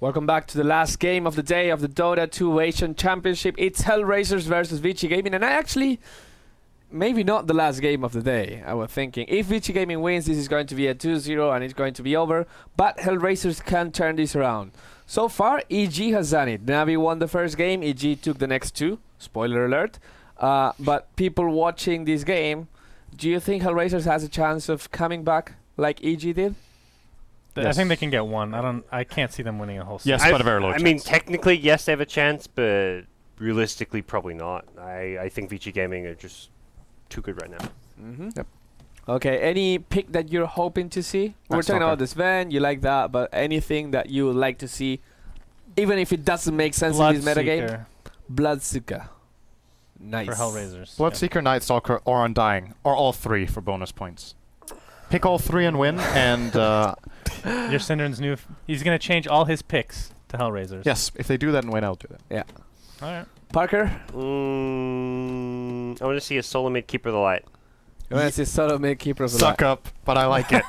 Welcome back to the last game of the day of the Dota 2 Asian Championship. It's HellRaisers versus Vici Gaming, and maybe not the last game of the day. I was thinking, if Vici Gaming wins, this is going to be a 2-0 and it's going to be over, but HellRaisers can turn this around. So far, EG has done it. Navi won the first game, EG took the next two. Spoiler alert. But people watching this game, do you think HellRaisers has a chance of coming back like EG did? I think they can get one. I can't see them winning a whole season. Yes, but a very low chance. I mean, technically, yes, they have a chance, but realistically, probably not. I think Vici Gaming are just too good right now. Yep. Okay, any pick that you're hoping to see? We're talking about this Sven, you like that, but anything that you would like to see, even if it doesn't make sense in this metagame? Bloodseeker. Nice. For HellRaisers. Bloodseeker, Night Stalker, or Undying, or all three for bonus points. Pick all three and win, and... Your Syndern's new... He's going to change all his picks to HellRaisers. Yes, if they do that and win, I'll do that. Yeah. All right. Parker? I want to see a solo mid Keeper of the Light. You want to see solo mid Keeper of the Light? Suck up, but I like it.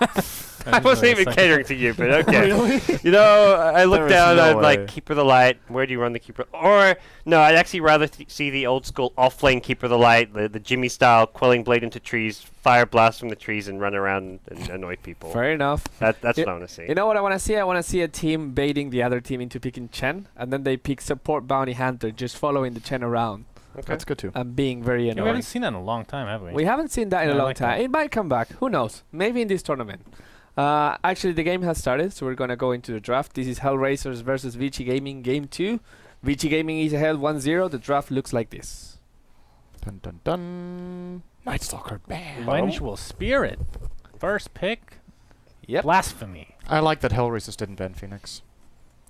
I wasn't even catering to you, but okay. Really? You know, I look There down, is no I'd way. like Keeper of the Light. Where do you run the Keeper? Or, no, I'd actually rather see the old school off-lane Keeper of the Light, the Jimmy style, quelling blade into trees, fire blast from the trees, and run around and annoy people. Fair enough. That's what I want to see. You know what I want to see? I want to see a team baiting the other team into picking Chen, and then they pick support bounty hunter, just following the Chen around. Okay. That's good too. And being very Yeah, annoying. we haven't seen that in a long time, have we? We haven't seen that in a Yeah, I long like time. that. It might come back. Who knows? Maybe in this tournament. Actually, the game has started, so we're going to go into the draft. This is HellRaisers versus Vici Gaming, Game 2. Vici Gaming is ahead 1-0. The draft looks like this. Dun dun dun. Night Stalker, bam. Vengeful Spirit. First pick. Yep. Blasphemy. I like that HellRaisers didn't ban Phoenix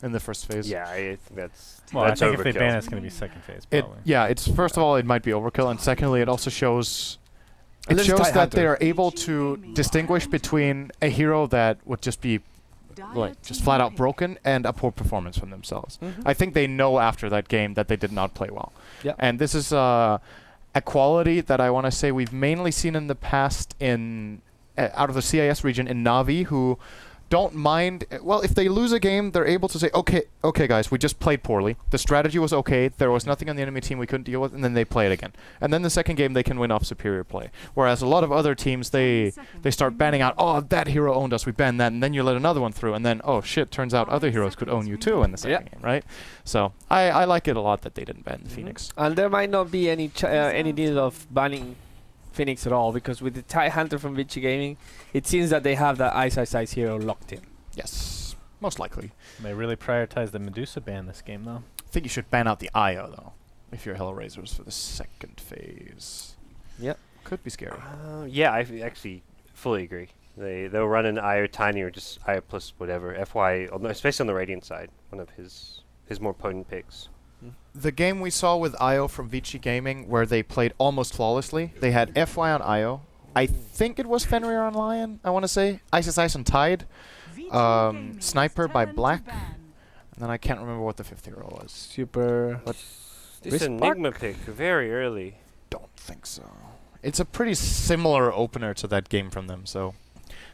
in the first phase. Yeah, I think that's Well, I that's think if they overkill. ban it, it's going to be second phase, It, probably. yeah, it's first of all, it might be overkill, and secondly, it also shows... And It there's shows Tide that they Hunter. are able to distinguish between a hero that would just be like just flat out broken and a poor performance from themselves. I think they know after that game that they did not play well. Yeah. And this is a quality that I want to say we've mainly seen in the past in out of the CIS region in Navi, who don't mind. Well, if they lose a game, they're able to say, okay, guys, we just played poorly. The strategy was okay. There was nothing on the enemy team we couldn't deal with, and then they play it again. And then the second game, they can win off superior play. Whereas a lot of other teams, they start banning out, oh, that hero owned us, we banned that, and then you let another one through, and then, oh, shit, turns out other heroes could own you too in the second game, right? So I like it a lot that they didn't ban the Phoenix. And there might not be any need of banning Phoenix at all, because with the Tide Hunter from Vici Gaming, it seems that they have that Ice hero locked in. Yes, most likely. They really prioritize the Medusa ban this game, though. I think you should ban out the IO, though, if you're HellRaisers for the second phase. Yep. Could be scary. Yeah, I actually fully agree. They'll run an IO Tiny or just IO plus whatever. FY, especially on the Radiant side, one of his more potent picks. The game we saw with IO from Vici Gaming, where they played almost flawlessly, they had FY on IO. I think it was Fenrir on Lion, I want to say. Ice on Tide. Sniper by Black. And then I can't remember what the fifth hero was. Super. This Enigma pick, very early. Don't think so. It's a pretty similar opener to that game from them, so...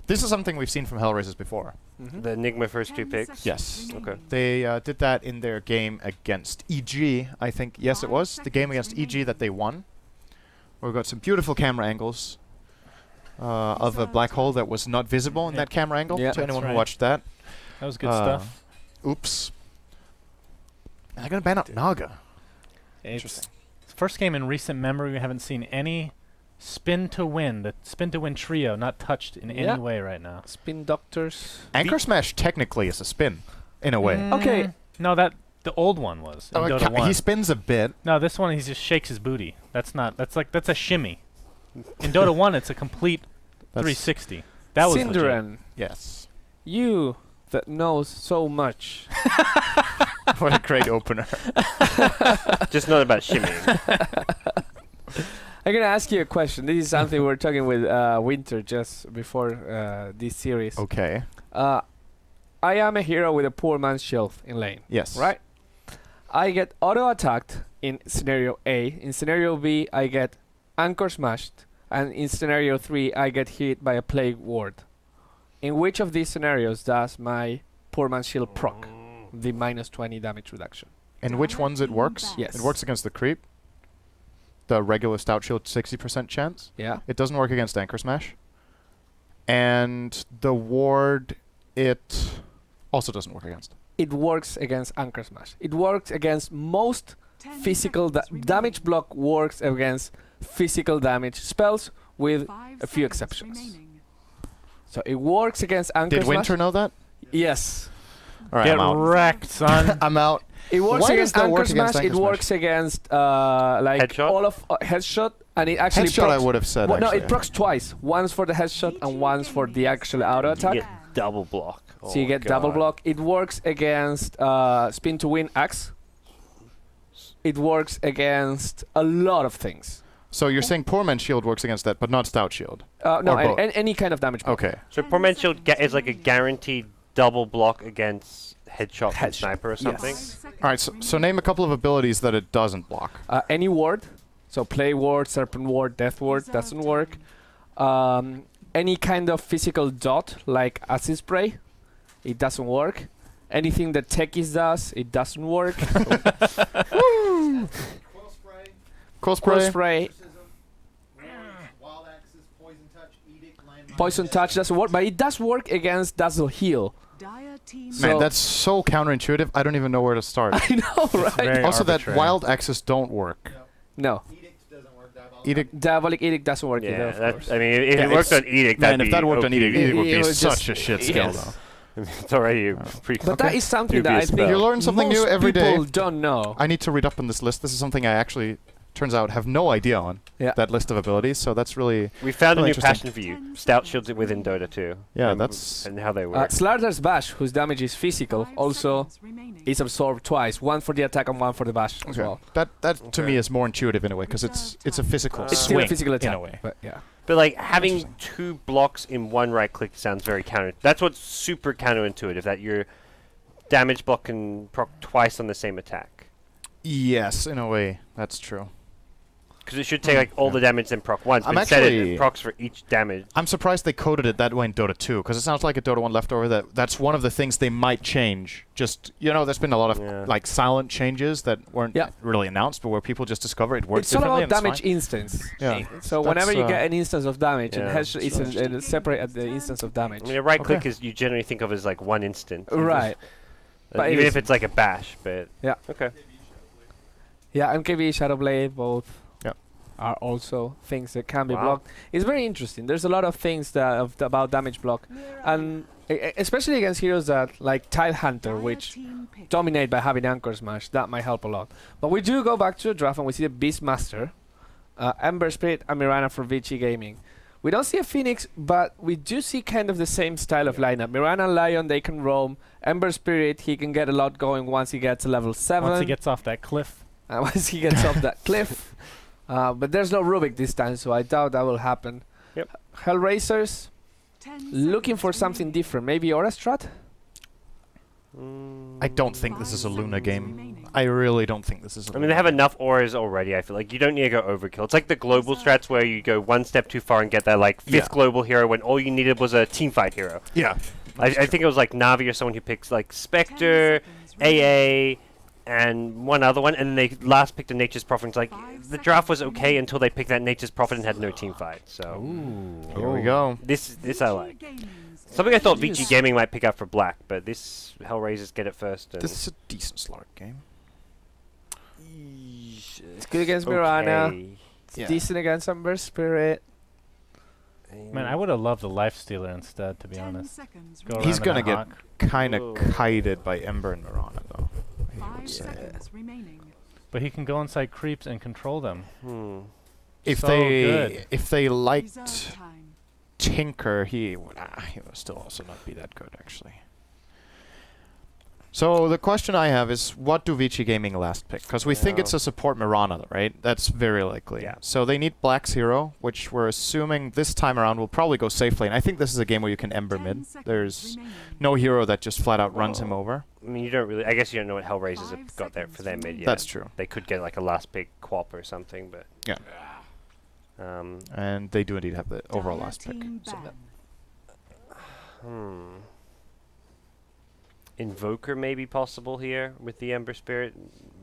This is something we've seen from HellRaisers before. The Enigma first two picks? Yes. Okay. They did that in their game against EG, I think. Yes, it was. The game against EG that they won. Where we got some beautiful camera angles of a black hole that was not visible in that camera angle Yeah, to anyone that's who right. watched that. That was good stuff. Oops. They're going to ban out Naga. It's Interesting. first game in recent memory we haven't seen any spin to win. The spin to win trio not touched in any way right now. Spin Doctors. Anchor Smash technically is a spin, in a way. Okay. No, that the old one was in Dota 1. He spins a bit. No, this one he just shakes his booty. That's a shimmy. In Dota 1 it's a complete 360. That was legit. Cinderan, Yes. you that knows so much. What a great opener. Just not about shimmying. I'm going to ask you a question. This is something we were talking with WinteR just before this series. Okay. I am a hero with a poor man's shield in lane. Yes. Right? I get auto-attacked in scenario A. In scenario B, I get anchor smashed. And in scenario 3, I get hit by a plague ward. In which of these scenarios does my poor man's shield proc? the minus 20 damage reduction. In which ones it works? Yes. It works against the creep. The regular stout shield 60% chance. Yeah. It doesn't work against Anchor Smash. And the ward, it also doesn't work against. It works against Anchor Smash. It works against most physical damage block works against physical damage spells with a few exceptions. So it works against Anchor Did Smash. WinteR know that? Yes. All right, Get I'm out. wrecked, son. I'm out. It works Why against does that Anchor work against Smash. Anchor It Smash? works against like Headshot? all of headshot, and it actually Headshot, I procs- would have said. Well, no, actually. it procs twice. Once for the headshot and once for the actual auto You attack. get double block. So you Oh get God. double block. It works against spin to win axe. It works against a lot of things. So you're saying Poor Man's Shield works against that, but not Stout Shield? No, Or both. any kind of damage. block. Okay. So Poor Man's Shield is like a guaranteed double block against headshot from Headshot. sniper or something. Yes. All right, so name a couple of abilities that it doesn't block. Any ward, so play ward, serpent ward, death ward doesn't work. Any kind of physical dot like acid spray, it doesn't work. Anything that Techies does, it doesn't work. Cool Cool Spray. spray, poison touch doesn't work, but it does work against Dazzle Heal. Man, So- that's so counterintuitive. I don't even know where to start. I know, right? Very Also, that arbitrary. wild axes don't work. No, Edict. Diabolic Edict doesn't work either, Yeah, of that, course. I mean, if Yeah, it worked it's- on Edict, Man, that'd if that be worked on OP. Edict, Edict would It be was such just- a shit skill, yes. though. It's already pretty. But that is something that I Dubious think spell. You learn something new most every day. people don't know. I need to read up on this list. This is something I actually, turns out, have no idea on. Yeah. That list of abilities. So that's really, We found a Oh, new interesting. passion for you. Stout shields it within Dota 2. Yeah, and, that's- and how they work. Slardr's Bash, whose damage is physical, also is absorbed twice. One for the attack and one for the bash as well. that to me Okay. is more intuitive in a way because it's a physical It's still a swing physical attack, in a way. but yeah. But like having two blocks in one right click sounds very counter. That's what's super counterintuitive. That your damage block can proc twice on the same attack. Yes, in a way, that's true. Because it should take like all the damage then proc once. I'm But instead actually- it procs for each damage. I'm surprised they coded it that way in Dota 2 because it sounds like a Dota 1 leftover. That's one of the things they might change. Just there's been a lot of Yeah. like silent changes that weren't Yeah. really announced, but where people just discover it works It's all differently. about and it's damage fine. instance. Yeah. So whenever you That's, get an instance of damage, and yeah. headshot is separate at the instance of damage. I mean, a right click Okay. is you generally think of as like one instant. Right. But it Even is- if it's like a bash, but Yeah. Okay. Yeah, MKB, Shadowblade, both Yeah. are also things that can be Wow. blocked. It's very interesting. There's a lot of things about damage block, and especially against heroes that like Tile Hunter, which dominate by having Anchor Smash. That might help a lot. But we do go back to the draft and we see the Beastmaster, Ember Spirit, and Mirana for Vici Gaming. We don't see a Phoenix, but we do see kind of the same style of lineup. Mirana and Lion, they can roam. Ember Spirit, he can get a lot going once he gets to level 7. Once he gets off that cliff. Once he gets off that cliff. But there's no Rubik this time, so I doubt that will happen. Yep. HellRaisers, looking for something different. Maybe Aura Strat? I don't think this is a Luna game. I really don't think this is. I mean, they have enough auras already. I feel like you don't need to go overkill. It's like the global strats where you go one step too far and get that like fifth Yeah. global hero when all you needed was a team fight hero. Yeah. I think it was like Navi or someone who picks like Spectre, AA, and one other one, and then they last picked a Nature's Prophet. It's like the draft was okay until they picked that Nature's Prophet and had no team fight. So Here we go. this I like. Something I thought Vici Gaming might pick up for black, but this HellRaisers get it first. And This is a decent Slark game. It's good against Mirana. okay. It's Yeah. decent against Ember Spirit. Man, I would have loved a life stealer instead, to be honest. Go He's around in gonna a get hawk. kind Ooh. of kited by Ember and Mirana, though. I would say. But he can go inside creeps and control them. If So they good. if they liked Tinker, he would still also not be that good, actually. So the question I have is, what do Vici Gaming last pick? Because we think Yeah. it's a support Mirana, right? That's very likely. Yeah. So they need Black's hero, which we're assuming this time around will probably go safe lane. I think this is a game where you can Ember mid. There's no hero that just flat out runs him over. I mean, you don't really. I guess you don't know what HellRaisers have got there for their mid yet. That's true. They could get like a last pick Quap or something, but Yeah. Um, And they do indeed have the overall last pick. So Invoker may be possible here with the Ember Spirit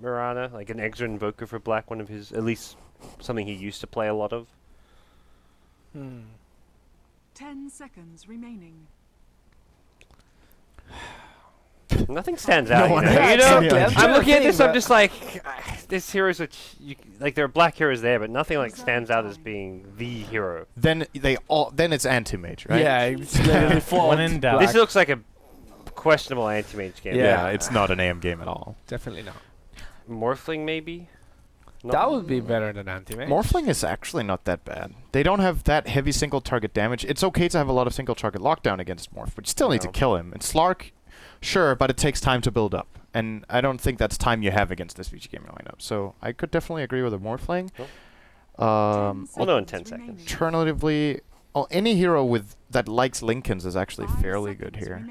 Mirana, like an extra Invoker for black, one of his, at least something he used to play a lot of. 10 seconds remaining. Nothing stands out. one You know, has. I'm looking at this. but I'm just like, this heroes which like there are black heroes there, but nothing like stands out as being the hero. Then it's anti-mage, right? Yeah, it's literally full When in doubt. This looks like a questionable anti-mage game. Yeah. It's not an AM game at all. definitely not. Morphling maybe. That would be better than anti-mage. Morphling is actually not that bad. They don't have that heavy single target damage. It's okay to have a lot of single target lockdown against Morph, but you still need to No. kill him. And Slark, sure, but it takes time to build up. And I don't think that's time you have against this VG gaming lineup. So I could definitely agree with a Morphling. We'll know in 10 seconds. Alternatively, any hero with that likes Lincolns is actually fairly good here.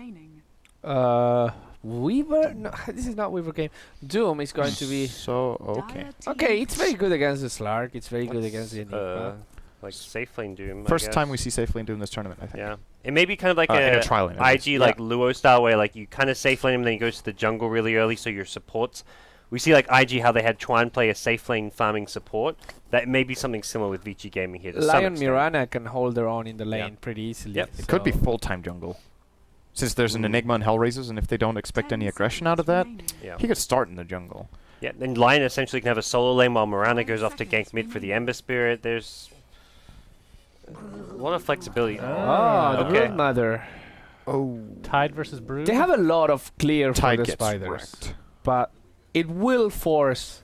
Weaver? No, this is not Weaver game. Doom is going to be... So, okay. Okay, it's very good against the Slark. It's very good against the Enigma. Like safe lane Doom. First time we see safe lane Doom this tournament, I think. Yeah, it may be kind of like In a a trial lane, at least. IG like Luo style, where like you kind of safe lane him, then he goes to the jungle really early, so your supports. We see like IG how they had Chuan play a safe lane farming support. That may be something similar with Vici Gaming here. To some Lion extent. Mirana can hold their own in the lane Yeah. pretty easily. Yep. It could be so- full-time jungle. Since there's an Mm. Enigma and HellRaisers, and if they don't expect any aggression out of that, Yeah. he could start in the jungle. Yeah, then Lion essentially can have a solo lane while Mirana goes off to gank mid for the Ember Spirit. There's a lot of flexibility. Oh, the Okay. Brood Mother. Oh. Tide versus Brood. They have a lot of clear for Tide the gets spiders, wrecked. but it will force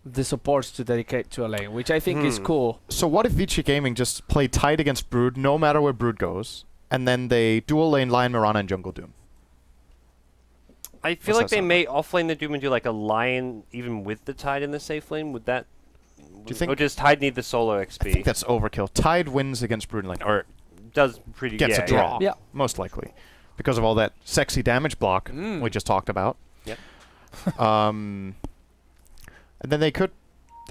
the supports to dedicate to a lane, which I think is cool. So what if Vici Gaming just play Tide against Brood, no matter where Brood goes, and then they dual lane Lion Mirana and Jungle Doom? I feel What's like that they sound may offlane the Doom and do like a Lion even with the Tide in the safe lane. Would that... you think- Or does Tide need the solo I think XP? that's overkill. Tide wins against Brood lane, or Does pretty... gets yeah, a draw, Yeah. most likely, because of all that sexy damage block we just talked about. Yep. And then they could...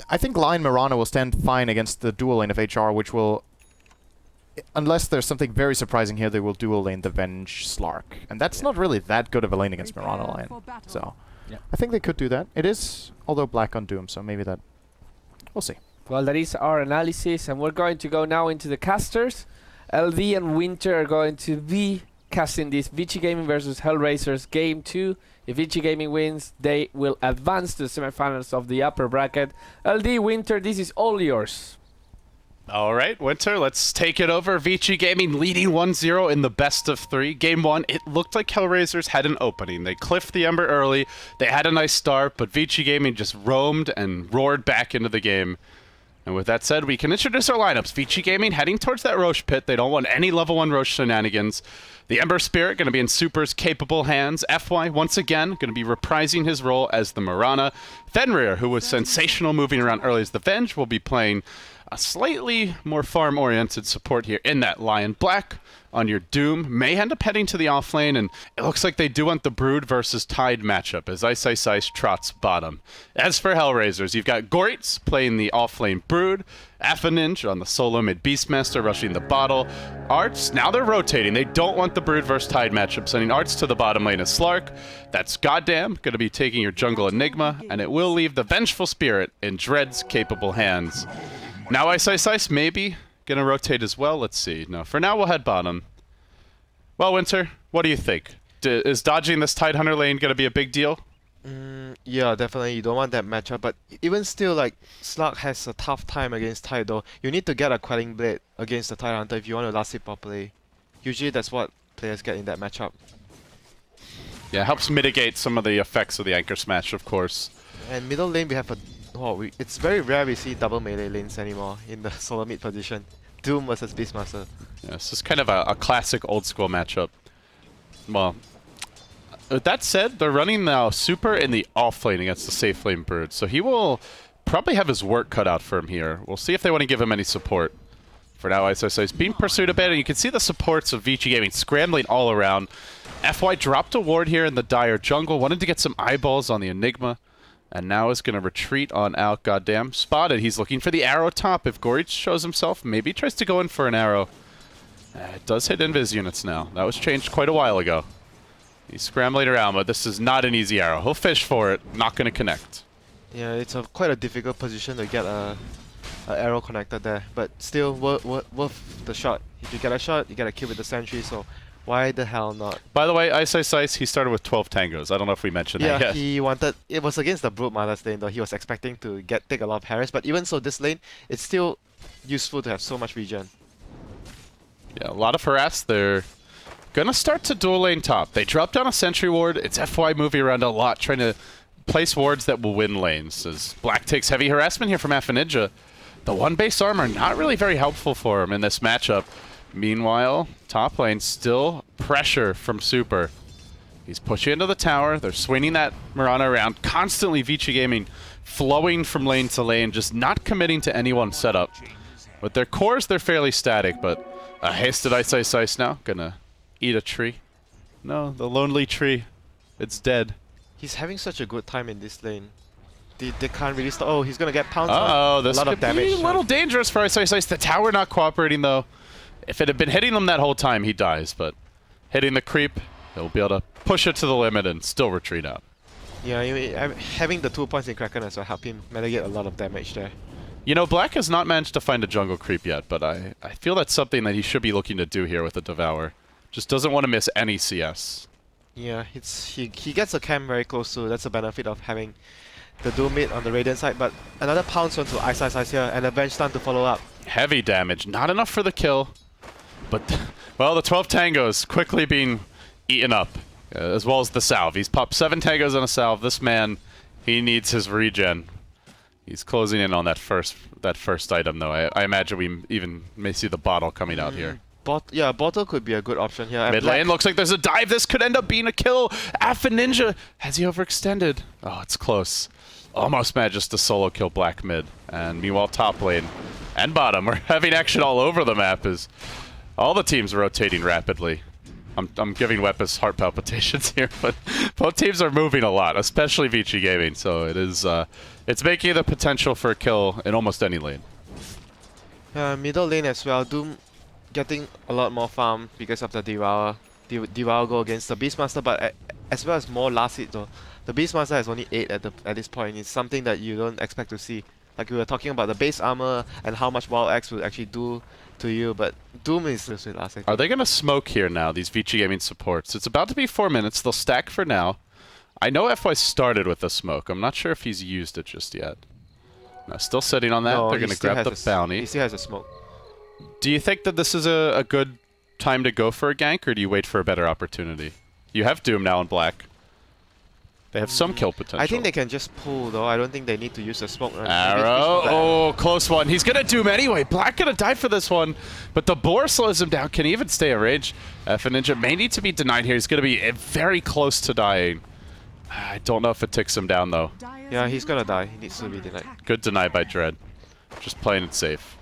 I think Lion Mirana will stand fine against the dual lane of HR, which will... Unless there's something very surprising here, they will dual lane the Venge Slark. And that's not really that good of a lane against Mirana Lion. So, Yeah. I think they could do that. It is, although black on Doom, so maybe that... We'll see. Well, that is our analysis, and we're going to go now into the casters. LD and WinteR are going to be casting this Vici Gaming versus HellRaisers Game 2. If Vici Gaming wins, they will advance to the semifinals of the upper bracket. LD, WinteR, this is all yours. All right, WinteR, let's take it over. Vici Gaming leading 1-0 in the best of 3. Game 1, it looked like HellRaisers had an opening. They cliffed the Ember early. They had a nice start, but Vici Gaming just roamed and roared back into the game. And with that said, we can introduce our lineups. Vici Gaming heading towards that Roche pit. They don't want any level 1 Roche shenanigans. The Ember Spirit going to be in Super's capable hands. FY, once again, going to be reprising his role as the Mirana. Fenrir, who was sensational moving around early as the Venge, will be playing a slightly more farm-oriented support here in that Lion Black. On your Doom, may end up heading to the offlane, and it looks like they do want the Brood versus Tide matchup as Ice trots bottom. As for HellRaisers, you've got Goritz playing the offlane Brood, Affininge on the solo mid Beastmaster rushing the bottle, Arts, now they're rotating, they don't want the Brood versus Tide matchup, sending Arts to the bottom lane as Slark. That's Goddamn, going to be taking your jungle Enigma, and it will leave the Vengeful Spirit in Dread's capable hands. Now Ice maybe gonna rotate as well. Let's see. No, for now we'll head bottom. Well, WinteR, what do you think? Is dodging this Tide Hunter lane gonna be a big deal? Yeah, definitely. You don't want that matchup, but even still, like, Slug has a tough time against Tide, though. You need to get a Quelling Blade against the Tide Hunter if you want to last it properly. Usually that's what players get in that matchup. Yeah, helps mitigate some of the effects of the Anchor Smash, of course. And middle lane, we have a... it's very rare we see double melee lanes anymore in the solo mid position. Doom versus Beastmaster. Yeah, this is kind of a classic old school matchup. Well, with that said, they're running now Super in the off lane against the safe lane Brood, so he will probably have his work cut out for him here. We'll see if they want to give him any support. For now, Ice being pursued a bit, and you can see the supports of Vici Gaming scrambling all around. FY dropped a ward here in the Dire jungle, wanted to get some eyeballs on the Enigma, and now is going to retreat on out. Goddamn, spotted. He's looking for the arrow top. If Goritz shows himself, maybe he tries to go in for an arrow. It does hit invis units now. That was changed quite a while ago. He's scrambling around, but this is not an easy arrow. He'll fish for it. Not going to connect. Yeah, it's quite a difficult position to get a arrow connected there, but still worth the shot. If you get a shot, you get a kill with the sentry, so why the hell not? By the way, Ice, he started with 12 tangos. I don't know if we mentioned that yet. He wanted... It was against the Brute Mother's lane, though. He was expecting to take a lot of Harris, but even so, this lane, it's still useful to have so much regen. Yeah, a lot of harass. They're gonna start to dual lane top. They drop down a sentry ward. It's FY moving around a lot, trying to place wards that will win lanes. As Black takes heavy harassment here from Ninja. The one base armor not really very helpful for him in this matchup. Meanwhile, top lane still pressure from Super. He's pushing into the tower. They're swinging that Mirana around. Constantly Vici Gaming flowing from lane to lane, just not committing to any one setup. With their cores, they're fairly static, but a hasted Ice now. Gonna eat a tree. No, the lonely tree. It's dead. He's having such a good time in this lane. They can't really stop. Oh, he's gonna get pounced. This a lot could of damage. be a little dangerous for Ice. The tower not cooperating though. If it had been hitting them that whole time, he dies. But hitting the creep, he'll be able to push it to the limit and still retreat out. Yeah, having the 2 points in Kraken as well help him mitigate a lot of damage there. You know, Black has not managed to find a jungle creep yet, but I feel that's something that he should be looking to do here with the Devour. Just doesn't want to miss any CS. Yeah, he gets a camp very close to. That's the benefit of having the Doom mid on the Radiant side, but another pounce onto Ice here, and a bench stun to follow up. Heavy damage, not enough for the kill, but, well, the 12 tangos quickly being eaten up, as well as the salve. He's popped 7 tangos on a salve. This man, he needs his regen. He's closing in on that first item, though. I imagine we even may see the bottle coming out here. Bottle could be a good option here. Mid lane looks like there's a dive. This could end up being a kill. Ninja, has he overextended? Oh, it's close. Almost manages to solo kill Black mid. And meanwhile, top lane and bottom, we're having action all over the map as all the teams rotating rapidly. I'm giving Weapus heart palpitations here, but both teams are moving a lot, especially Vici Gaming. So it is, it's making the potential for a kill in almost any lane. Middle lane as well. Doom getting a lot more farm because of the Devour. Devour go against the Beastmaster, but as well as more last hit though. The Beastmaster has only 8 at this point. It's something that you don't expect to see. Like we were talking about the base armor and how much Wild Axe will actually do to you, but Doom is just with last hit. Are they going to smoke here now, these Vici Gaming supports? It's about to be 4 minutes. They'll stack for now. I know FY started with the smoke. I'm not sure if he's used it just yet. No, still sitting on that. No, they're going to grab the bounty. He still has a smoke. Do you think that this is a good time to go for a gank, or do you wait for a better opportunity? You have Doom now in Black. They have some kill potential. I think they can just pull though. I don't think they need to use the smoke. Arrow. Oh, close one. He's going to Doom anyway. Black going to die for this one. But the boar slows him down. Can he even stay at range? Ninja may need to be denied here. He's going to be very close to dying. I don't know if it ticks him down though. Yeah, he's going to die. He needs to be denied. Good deny by Dread. Just playing it safe.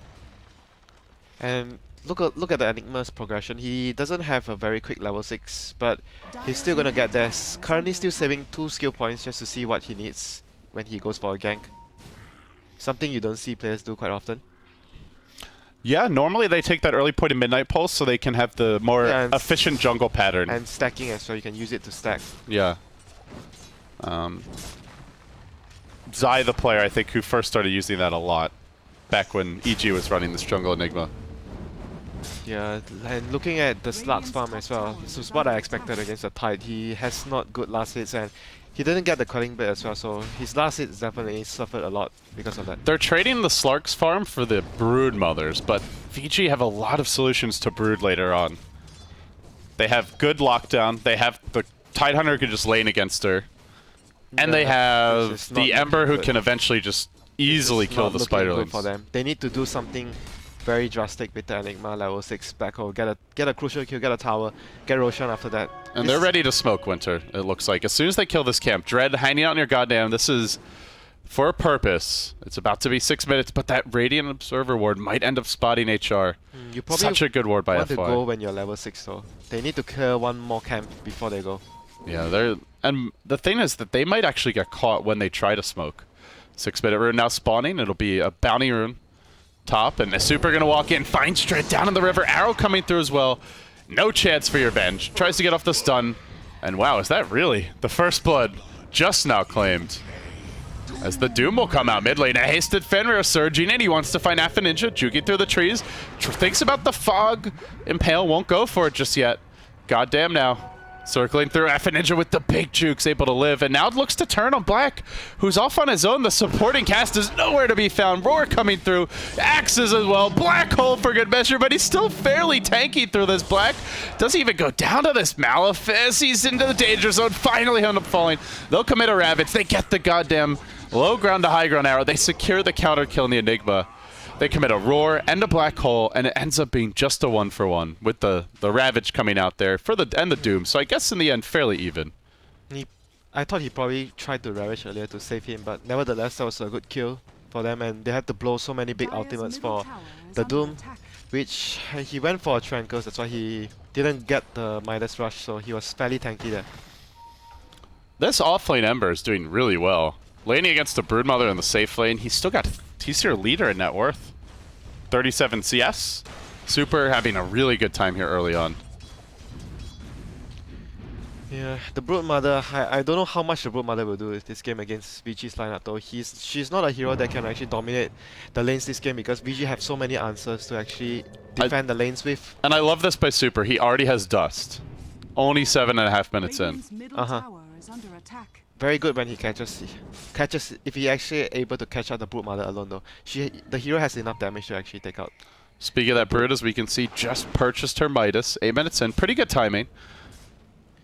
And look at the Enigma's progression. He doesn't have a very quick level 6, but he's still gonna get there. Currently still saving 2 skill points just to see what he needs when he goes for a gank. Something you don't see players do quite often. Yeah, normally they take that early point in Midnight Pulse so they can have the more efficient jungle pattern. And stacking as well, you can use it to stack. Yeah. Zai, the player, I think, who first started using that a lot back when EG was running this jungle Enigma. Yeah, and looking at the Slug's farm as well, this is what I expected against the Tide. He has not good last hits and he didn't get the Quelling Blade as well, so his last hits definitely suffered a lot because of that. They're trading the Slark's farm for the Brood Mothers, but Vici have a lot of solutions to Brood later on. They have good lockdown, they have the Tidehunter who can just lane against her, and they have the Ember who can eventually just easily kill the Spiderlings. For them. They need to do something very drastic with the Enigma level 6 back hole. Get a crucial kill, get a tower, get Roshan after that. And they're ready to smoke WinteR, it looks like. As soon as they kill this camp, Dread hanging out near goddamn, this is for a purpose. It's about to be 6 minutes, but that Radiant Observer ward might end up spotting HR. You probably Such a good ward by want FY. to go when you're level 6 though. They need to clear one more camp before they go. Yeah, and the thing is that they might actually get caught when they try to smoke. 6-minute rune now spawning. It'll be a bounty rune top, and the Super gonna walk in, finds Dread down in the river. Arrow coming through as well. No chance for your bench. Tries to get off the stun. And wow, is that really the first blood just now claimed? As the Doom will come out mid lane, a hasted Fenrir surging in. He wants to find Ninja, juking through the trees. Thinks about the fog. Impale won't go for it just yet. Goddamn now. Circling through Ninja with the big jukes, able to live. And now it looks to turn on Black, who's off on his own. The supporting cast is nowhere to be found. Roar coming through. Axes as well. Black hole for good measure, but he's still fairly tanky through this. Black doesn't even go down to this Malefice. He's into the danger zone. Finally end up falling. They'll commit a Ravage. They get the goddamn low ground to high ground arrow. They secure the counter kill in the Enigma. They commit a Roar and a Black Hole, and it ends up being just a 1-for-1 with the Ravage coming out there for the Doom. So I guess in the end, fairly even. I thought he probably tried to Ravage earlier to save him, but nevertheless, that was a good kill for them, and they had to blow so many big ultimates for the Doom, which he went for a Trankles, that's why he didn't get the Midas Rush, so he was fairly tanky there. This offlane Ember is doing really well. Laning against the Broodmother in the safe lane, he's your leader in net worth. 37 CS. Super having a really good time here early on. Yeah, the Broodmother, I don't know how much the Broodmother will do with this game against Vici's lineup though. She's not a hero that can actually dominate the lanes this game because Vici have so many answers to actually defend the lanes with. And I love this by Super. He already has Dust. Only 7.5 minutes in. Very good when he catches if he actually able to catch out the Broodmother alone though. The hero has enough damage to actually take out. Speaking of that Brood, as we can see, just purchased her Midas. 8 minutes in. Pretty good timing.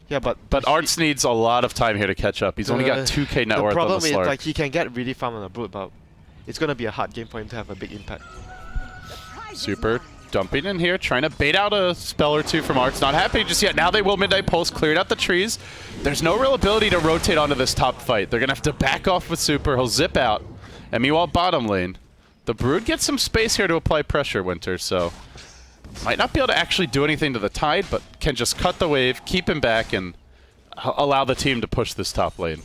Yeah, but Arts needs a lot of time here to catch up. He's only got 2k net worth on the Slurk. The problem is like he can get really farm on the Brood, but it's gonna be a hard game for him to have a big impact. Super dumping in here, trying to bait out a spell or two from Arts. Not happy just yet. Now they will Midnight Pulse, cleared out the trees. There's no real ability to rotate onto this top fight. They're going to have to back off with Super. He'll zip out. And meanwhile, bottom lane, the Brood gets some space here to apply pressure, WinteR, so might not be able to actually do anything to the Tide, but can just cut the wave, keep him back, and allow the team to push this top lane.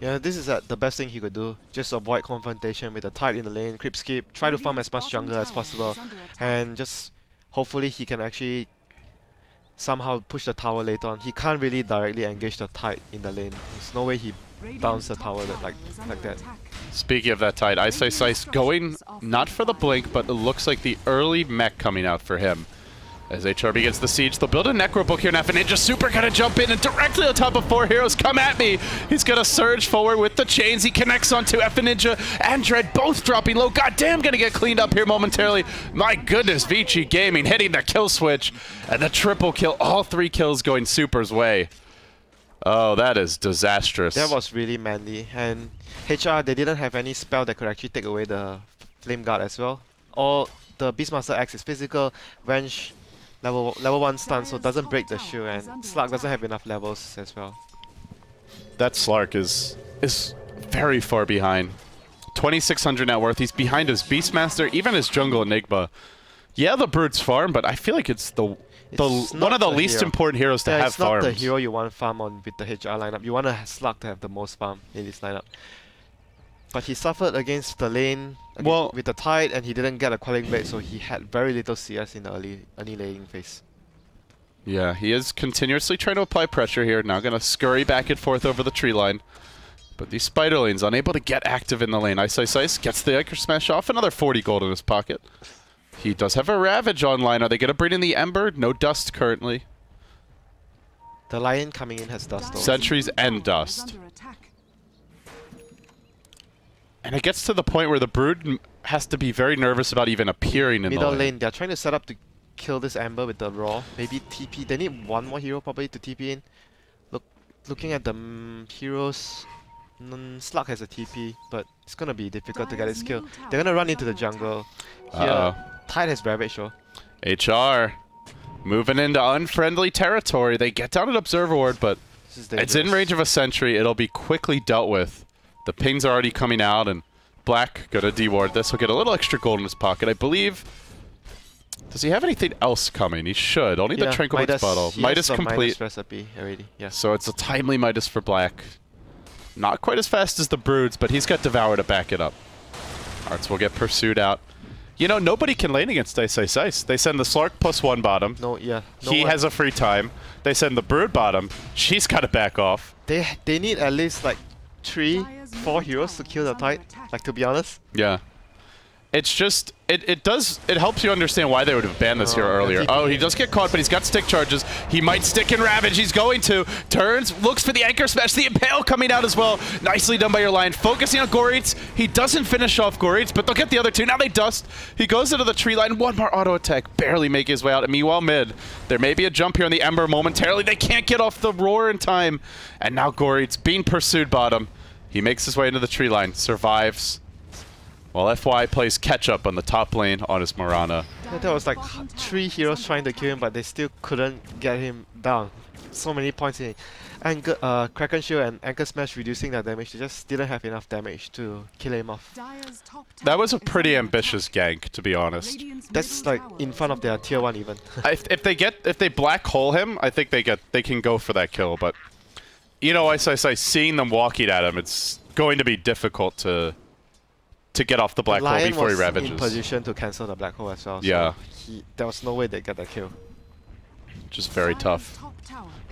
Yeah, this is the best thing he could do. Just avoid confrontation with the Tide in the lane, creep skip, try to farm as much jungle as possible, and just hopefully he can actually somehow push the tower later on. He can't really directly engage the Tide in the lane. There's no way he bounce the tower like that. Speaking of that Tide, Ice going not for the blink, but it looks like the early mech coming out for him. As HR begins the siege, they'll build a Necro Book here, and Ninja Super gonna jump in and directly on top of 4 heroes. Come at me! He's gonna surge forward with the chains. He connects onto Ninja and Dread, both dropping low. Goddamn, gonna get cleaned up here momentarily. My goodness, Vici Gaming hitting the kill switch. And the triple kill, all 3 kills going Super's way. Oh, that is disastrous. That was really manly. And HR, they didn't have any spell that could actually take away the Flame Guard as well. Or the Beastmaster Axe is physical, Wrench, level 1 stun, so it doesn't break the shield, and Slug doesn't have enough levels as well. That Slark is very far behind. 2,600 net worth. He's behind his Beastmaster, even his Jungle Enigma. Yeah, the Brood's farm, but I feel like it's one of the least important heroes to have farms. It's not the hero you want to farm on with the HR lineup. You want a Slug to have the most farm in this lineup. But he suffered against the lane with the Tide, and he didn't get a Quelling Blade, so he had very little CS in the early laning phase. Yeah, he is continuously trying to apply pressure here. Now going to scurry back and forth over the tree line. But these Spiderlings unable to get active in the lane. Ice gets the Iker Smash off. Another 40 gold in his pocket. He does have a Ravage online. Are they going to bring in the Ember? No Dust currently. The Lion coming in has Dust though. Sentries and Dust. And it gets to the point where the Brood has to be very nervous about even appearing in the middle lane. lane. They're trying to set up to kill this Ember with the Raw. Maybe TP. They need one more hero probably to TP in. Looking at the heroes, Slug has a TP, but it's gonna be difficult to get his kill. They're gonna run into the jungle. Here, Tide has Ravage though. HR moving into unfriendly territory. They get down an Observer Ward, but it's in range of a Sentry. It'll be quickly dealt with. The pings are already coming out, and Black gonna deward this. He'll get a little extra gold in his pocket, I believe. Does he have anything else coming? He should. Only the Tranquility bottle. Midas complete. Midas recipe already. Yeah. So it's a timely Midas for Black. Not quite as fast as the Broods, but he's got Devour to back it up. Arts will get pursued out. You know, nobody can lane against Ice Ice Ice. They send the Slark +1 bottom. No, yeah. No He one- has a free time. They send the Brood bottom. She's got to back off. They need at least like 3, 4 heroes to kill the Tide. Like, to be honest. Yeah. It's just, it helps you understand why they would have banned this hero earlier. he- Oh, he does get caught, but he's got stick charges. He might stick and Ravage. He's going to. Turns, looks for the Anchor Smash. The Impale coming out as well. Nicely done by your line. Focusing on Goreets. He doesn't finish off Goreets, but they'll get the other two. Now they dust. He goes into the tree line. One more auto attack. Barely make his way out. And meanwhile, mid. There may be a jump here on the Ember momentarily. They can't get off the roar in time. And now Goreets being pursued bottom. He makes his way into the tree line. Survives. While FY plays catch-up on the top lane on his Mirana. Yeah, there was like 3 heroes trying to kill him, but they still couldn't get him down. So many points in. Anchor, Kraken Shield and Anchor Smash reducing their damage. They just didn't have enough damage to kill him off. That was a pretty ambitious gank, to be honest. That's like in front of their tier 1 even. If they black hole him, I think they can go for that kill. But you know, I seeing them walking at him, it's going to be difficult to get off the black hole Lion before he was ravages. in position to cancel the black hole as well. Yeah. So there was no way they get that kill. Just very tough.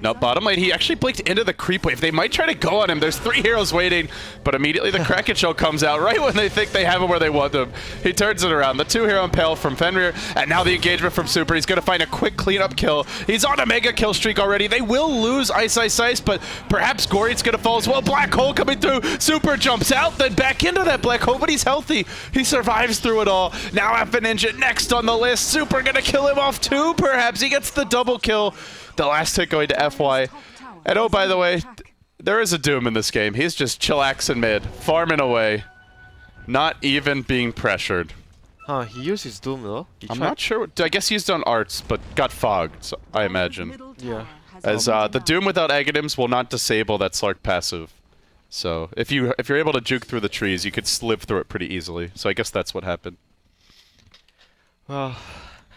No, bottom lane, he actually blinked into the creep wave. They might try to go on him. There's 3 heroes waiting, but immediately the Kraken Shell comes out right when they think they have him where they want him. He turns it around. The 2-hero impale from Fenrir, and now the engagement from Super. He's going to find a quick cleanup kill. He's on a mega kill streak already. They will lose Ice Ice Ice, but perhaps Goreet's going to fall as well. Black hole coming through. Super jumps out, then back into that black hole, but he's healthy. He survives through it all. Now Alpha Ninja next on the list. Super going to kill him off too, perhaps. He gets the double kill. The last hit going to FY. And oh, by the way, there is a Doom in this game. He's just chillaxing mid, farming away, not even being pressured. Huh, he used his Doom though. I'm not sure. I guess he's done arts, but got fogged, so I imagine. Yeah. As the Doom without Aghanims will not disable that Slark passive. So if you're able to juke through the trees, you could live through it pretty easily. So I guess that's what happened. Well,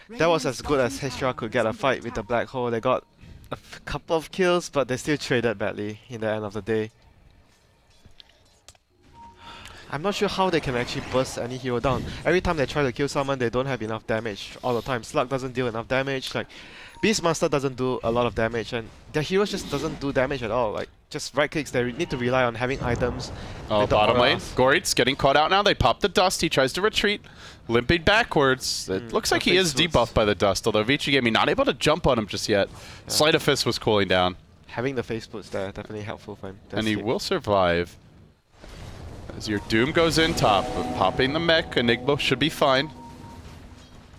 that was as good as HRR could get a fight with the black hole. They got a couple of kills, but they still traded badly in the end of the day. I'm not sure how they can actually burst any hero down. Every time they try to kill someone, they don't have enough damage all the time. Slug doesn't deal enough damage. Like, Beastmaster doesn't do a lot of damage, and their heroes just doesn't do damage at all. Like, just right clicks. They need to rely on having items. Oh, with the bottom lane. auras. Goreet's getting caught out now. They pop the dust. He tries to retreat, limping backwards. It looks like he is face boots. debuffed by the dust, although Vici Gaming not able to jump on him just yet. Sleight of Fist was cooling down. Having the face boots there definitely helpful for him. And he will survive. As your Doom goes in top, but popping the mech, Enigma should be fine.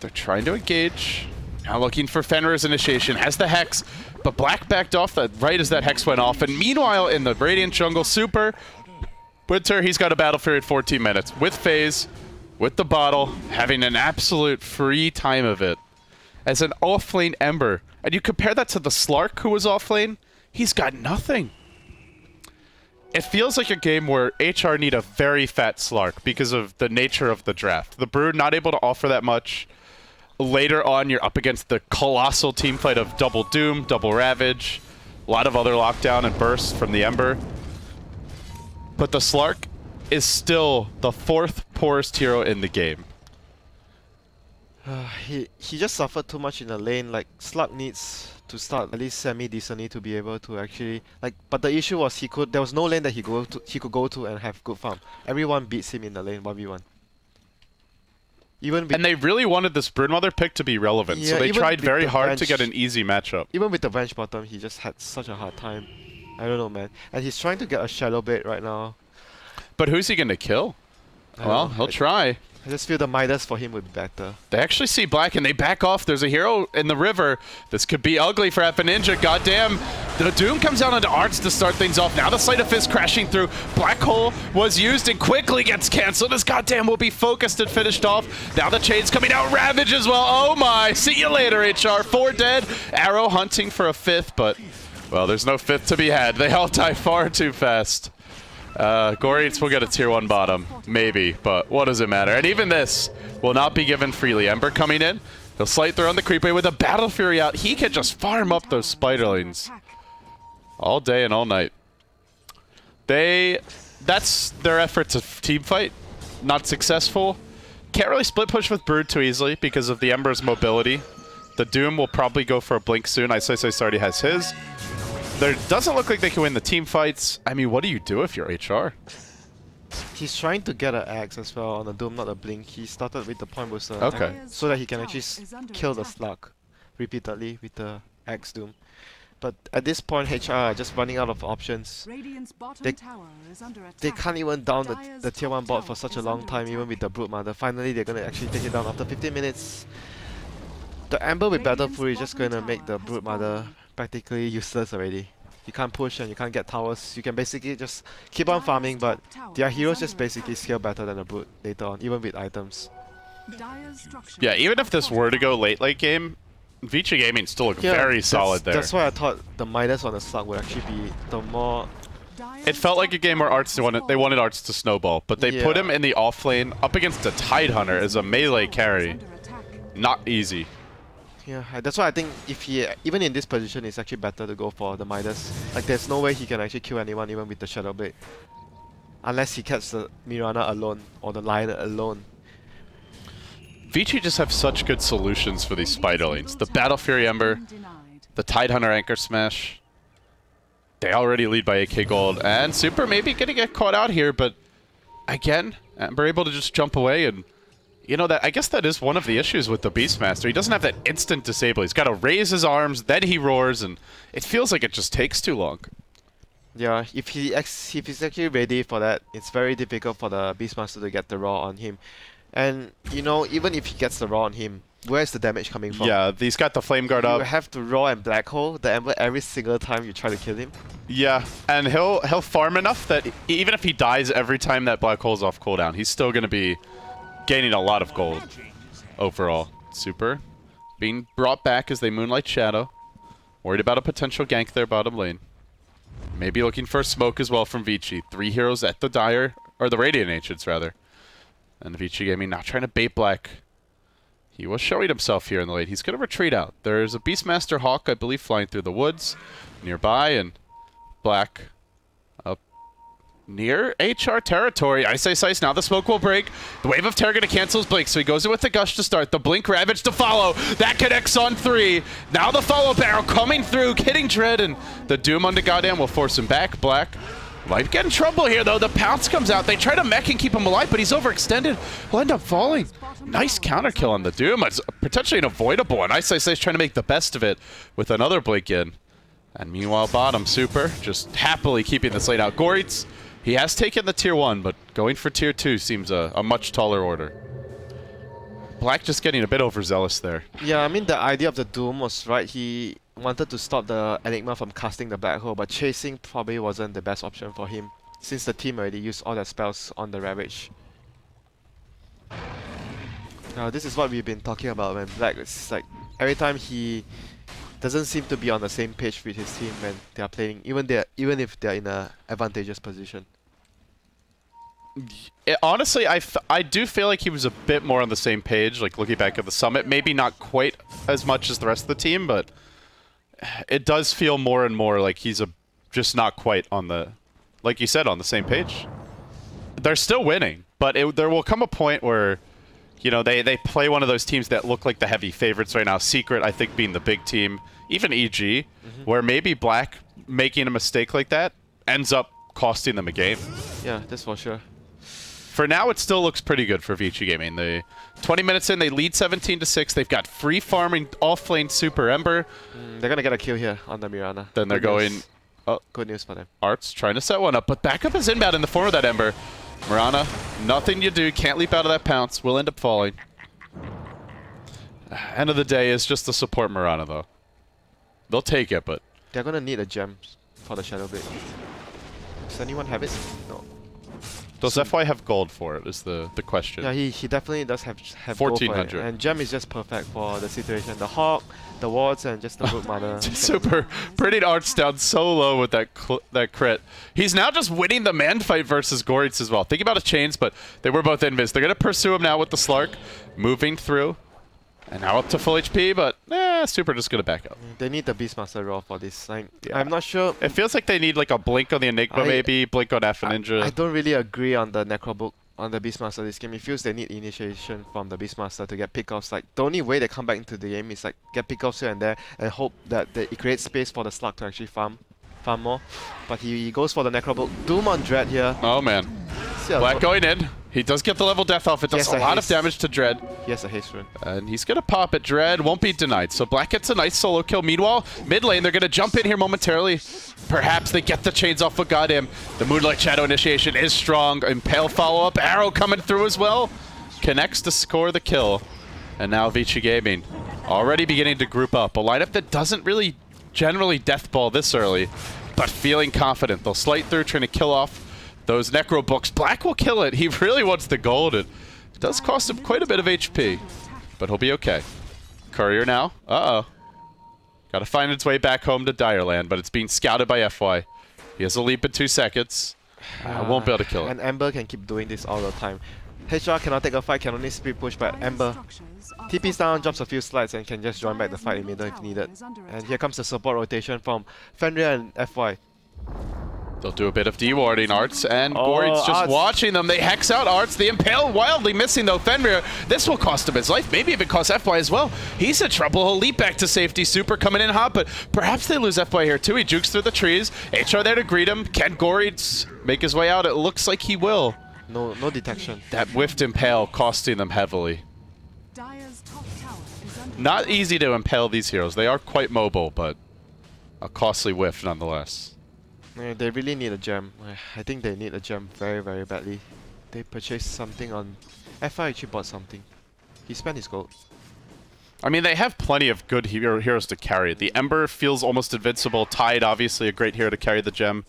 They're trying to engage. Now looking for Fenrir's initiation. Has the Hex, but Black backed off that right as that Hex went off. And meanwhile, in the Radiant jungle, Super, WinteR, he's got a battle period 14 minutes. With phase, with the bottle, having an absolute free time of it. As an offlane Ember. And you compare that to the Slark who was offlane, he's got nothing. It feels like a game where HR need a very fat Slark because of the nature of the draft. The Brood not able to offer that much. Later on, you're up against the colossal team fight of double Doom, double Ravage, a lot of other lockdown and bursts from the Ember. But the Slark is still the 4th poorest hero in the game. He just suffered too much in the lane. Like, Slug needs to start at least semi-decently to be able to actually but the issue was there was no lane that he could go to and have good farm. Everyone beats him in the lane 1v1. And they really wanted this Broodmother pick to be relevant, so they tried very hard to get an easy matchup. Even with the Venge bottom, he just had such a hard time. I don't know, man. And he's trying to get a Shadow Blade right now. But who's he going to kill? Well, he'll try. I just feel the Midas for him would be better. They actually see Black and they back off. There's a hero in the river. This could be ugly for Alpha Ninja. Goddamn. The Doom comes out onto Arts to start things off. Now the Sleight of Fist crashing through. Black Hole was used and quickly gets canceled as goddamn will be focused and finished off. Now the Chain's coming out. Ravage as well. Oh my. See you later, HR. 4 dead. Arrow hunting for a 5th, but, well, there's no 5th to be had. They all die far too fast. Goreets will get a tier 1 bottom, maybe, but what does it matter? And even this will not be given freely. Ember coming in, he'll slight through on the creepway with a Battle Fury out. He can just farm up those spiderlings all day and all night. That's their effort to team fight, not successful. Can't really split push with Brood too easily because of the Ember's mobility. The Doom will probably go for a blink soon. Ice already has his. There doesn't look like they can win the team fights. I mean, what do you do if you're HR? He's trying to get an axe as well on the Doom, not a blink. He started with the point booster. Okay. So that he can actually kill the slug repeatedly with the axe Doom. But at this point, HR are just running out of options. Radiant's bottom They- tower is under attack. They can't even down Dire's the tier 1 top bot for tower such a is long under time, even attack. with the Broodmother. Finally, they're gonna actually take it down after 15 minutes. The Ember with Battle Radiant's Fury is just bottom gonna make the tower has Broodmother fallen. practically useless already. You can't push and you can't get towers. You can basically just keep on farming, but their heroes just basically scale better than the Brood later on, even with items. Yeah, even if this were to go late game, Vici Gaming still look very solid there. That's why I thought the Midas on the slug would actually be the more... It felt like a game where they wanted Arts to snowball, but they put Yeah. him in the off lane up against a Tidehunter as a melee carry. Not easy. Yeah, that's why I think if he, even in this position, it's actually better to go for the Midas. Like, there's no way he can actually kill anyone even with the Shadow Blade. Unless he catches the Mirana alone, or the Lion alone. Vici just have such good solutions for these spider lanes. The Battle Fury Ember, the Tidehunter Anchor Smash. They already lead by 8k gold, and Super maybe gonna get caught out here, but again, Ember able to just jump away, and you know that I guess that is one of the issues with the Beastmaster. He doesn't have that instant disable. He's got to raise his arms, then he roars, and it feels like it just takes too long. Yeah, if he's actually ready for that, it's very difficult for the Beastmaster to get the raw on him. And, you know, even if he gets the raw on him, where's the damage coming from? Yeah, he's got the Flame Guard You up. have to raw and black hole the Ember every single time you try to kill him. Yeah, and he'll farm enough that even if he dies every time that Black Hole's off cooldown, he's still going to be gaining a lot of gold overall. Super being brought back as they Moonlight Shadow. Worried about a potential gank there bottom lane. Maybe looking for a smoke as well from Vici. 3 heroes at the Dire, or the Radiant Ancients rather. And Vici Gaming not trying to bait Black. He was showing himself here in the late. He's going to retreat out. There's a Beastmaster Hawk, I believe, flying through the woods nearby, and Black up near HR territory. Ice. Now the smoke will break. The Wave of Terror going to cancel his blink, so he goes in with the Gush to start. The Blink Ravage to follow. That connects on 3. Now the follow barrel coming through, hitting Dread, and the Doom on the Goddamn will force him back. Black might get in trouble here, though. The Pounce comes out. They try to mech and keep him alive, but he's overextended. Will end up falling. Nice counter kill on the Doom. It's potentially unavoidable, and Ice is trying to make the best of it with another blink in. And meanwhile, bottom, Super just happily keeping this lane out. Goritz, he has taken the tier 1, but going for tier 2 seems a much taller order. Black just getting a bit overzealous there. Yeah, I mean, the idea of the Doom was right. He wanted to stop the Enigma from casting the Black Hole, but chasing probably wasn't the best option for him, since the team already used all their spells on the Ravage. Now, this is what we've been talking about when Black is like, every time he doesn't seem to be on the same page with his team when they are playing, even if they're in a advantageous position. Honestly, I do feel like he was a bit more on the same page, like looking back at the Summit. Maybe not quite as much as the rest of the team, but it does feel more and more like he's just not quite on the, like you said, on the same page. They're still winning, but there will come a point where, you know, they play one of those teams that look like the heavy favorites right now. Secret, I think, being the big team, even EG, where maybe Black making a mistake like that ends up costing them a game. Yeah, that's for sure. For now, it still looks pretty good for Vici Gaming. 20 minutes in, they lead 17-6. They've got free farming off-lane Super Ember. They're gonna get a kill here on the Mirana. Then they're going... Oh, good news for them. Arts trying to set one up, but backup is inbound in the form of that Ember. Mirana, nothing you do, can't leap out of that pounce, will end up falling. End of the day is just to support Mirana, though. They'll take it, but... They're gonna need a gem for the Shadow Blade. Does anyone have it? No. Does FY have gold for it, is the question. Yeah, he definitely does have gold for it. 1400. And gem is just perfect for the situation. The Hawk, the wards, and just the good mana. Super. Pretty Arts down so low with that crit. He's now just winning the man fight versus Goritz as well. Think about his chains, but they were both invis. They're going to pursue him now with the Slark. Moving through. And now up to full HP, but Super just going to back up. They need the Beastmaster Raw for this. Like, yeah. I'm not sure. It feels like they need like a blink on the Enigma maybe, blink on Alpha Ninja. I don't really agree on the Necrobook on the Beastmaster this game. It feels they need initiation from the Beastmaster to get pickoffs. Like the only way they come back into the game is like get pickoffs here and there and hope that it creates space for the Slug to actually farm more. But he goes for the Necrobolt. Doom on Dread here. Oh man. Black going in. He does get the level death off. It does a lot of damage to Dread. He has a haste rune. And he's going to pop it. Dread won't be denied. So Black gets a nice solo kill. Meanwhile, mid lane, they're going to jump in here momentarily. Perhaps they get the chains off of Goddamn. The Moonlight Shadow initiation is strong. Impale follow-up. Arrow coming through as well. Connects to score the kill. And now Vici Gaming already beginning to group up. A lineup that doesn't really generally deathball this early, but feeling confident. They'll slide through, trying to kill off those Necro books. Black will kill it. He really wants the gold. It does cost him quite a bit of HP, but he'll be okay. Courier now. Uh-oh. Got to find its way back home to Direland, but it's being scouted by FY. He has a leap in 2 seconds. Won't be able to kill it. And Ember can keep doing this all the time. HR cannot take a fight, can only speed push, but Ember TP's down, drops a few slides, and can just join back the fight in middle if needed. And here comes the support rotation from Fenrir and FY. They'll do a bit of dewarding, Arts, and Gory's just watching them. They hex out Arts. The Impale wildly missing, though. Fenrir, this will cost him his life. Maybe even cost FY as well. He's in trouble. He'll leap back to safety. Super coming in hot, but perhaps they lose FY here, too. He jukes through the trees. HR there to greet him. Can Gory make his way out? It looks like he will. No detection. That whiffed Impale costing them heavily. Not easy to impale these heroes. They are quite mobile, but a costly whiff nonetheless. They really need a gem. I think they need a gem very, very badly. They purchased something on... FI actually bought something. He spent his gold. I mean, they have plenty of good heroes to carry. The Ember feels almost invincible. Tide, obviously, a great hero to carry the gem.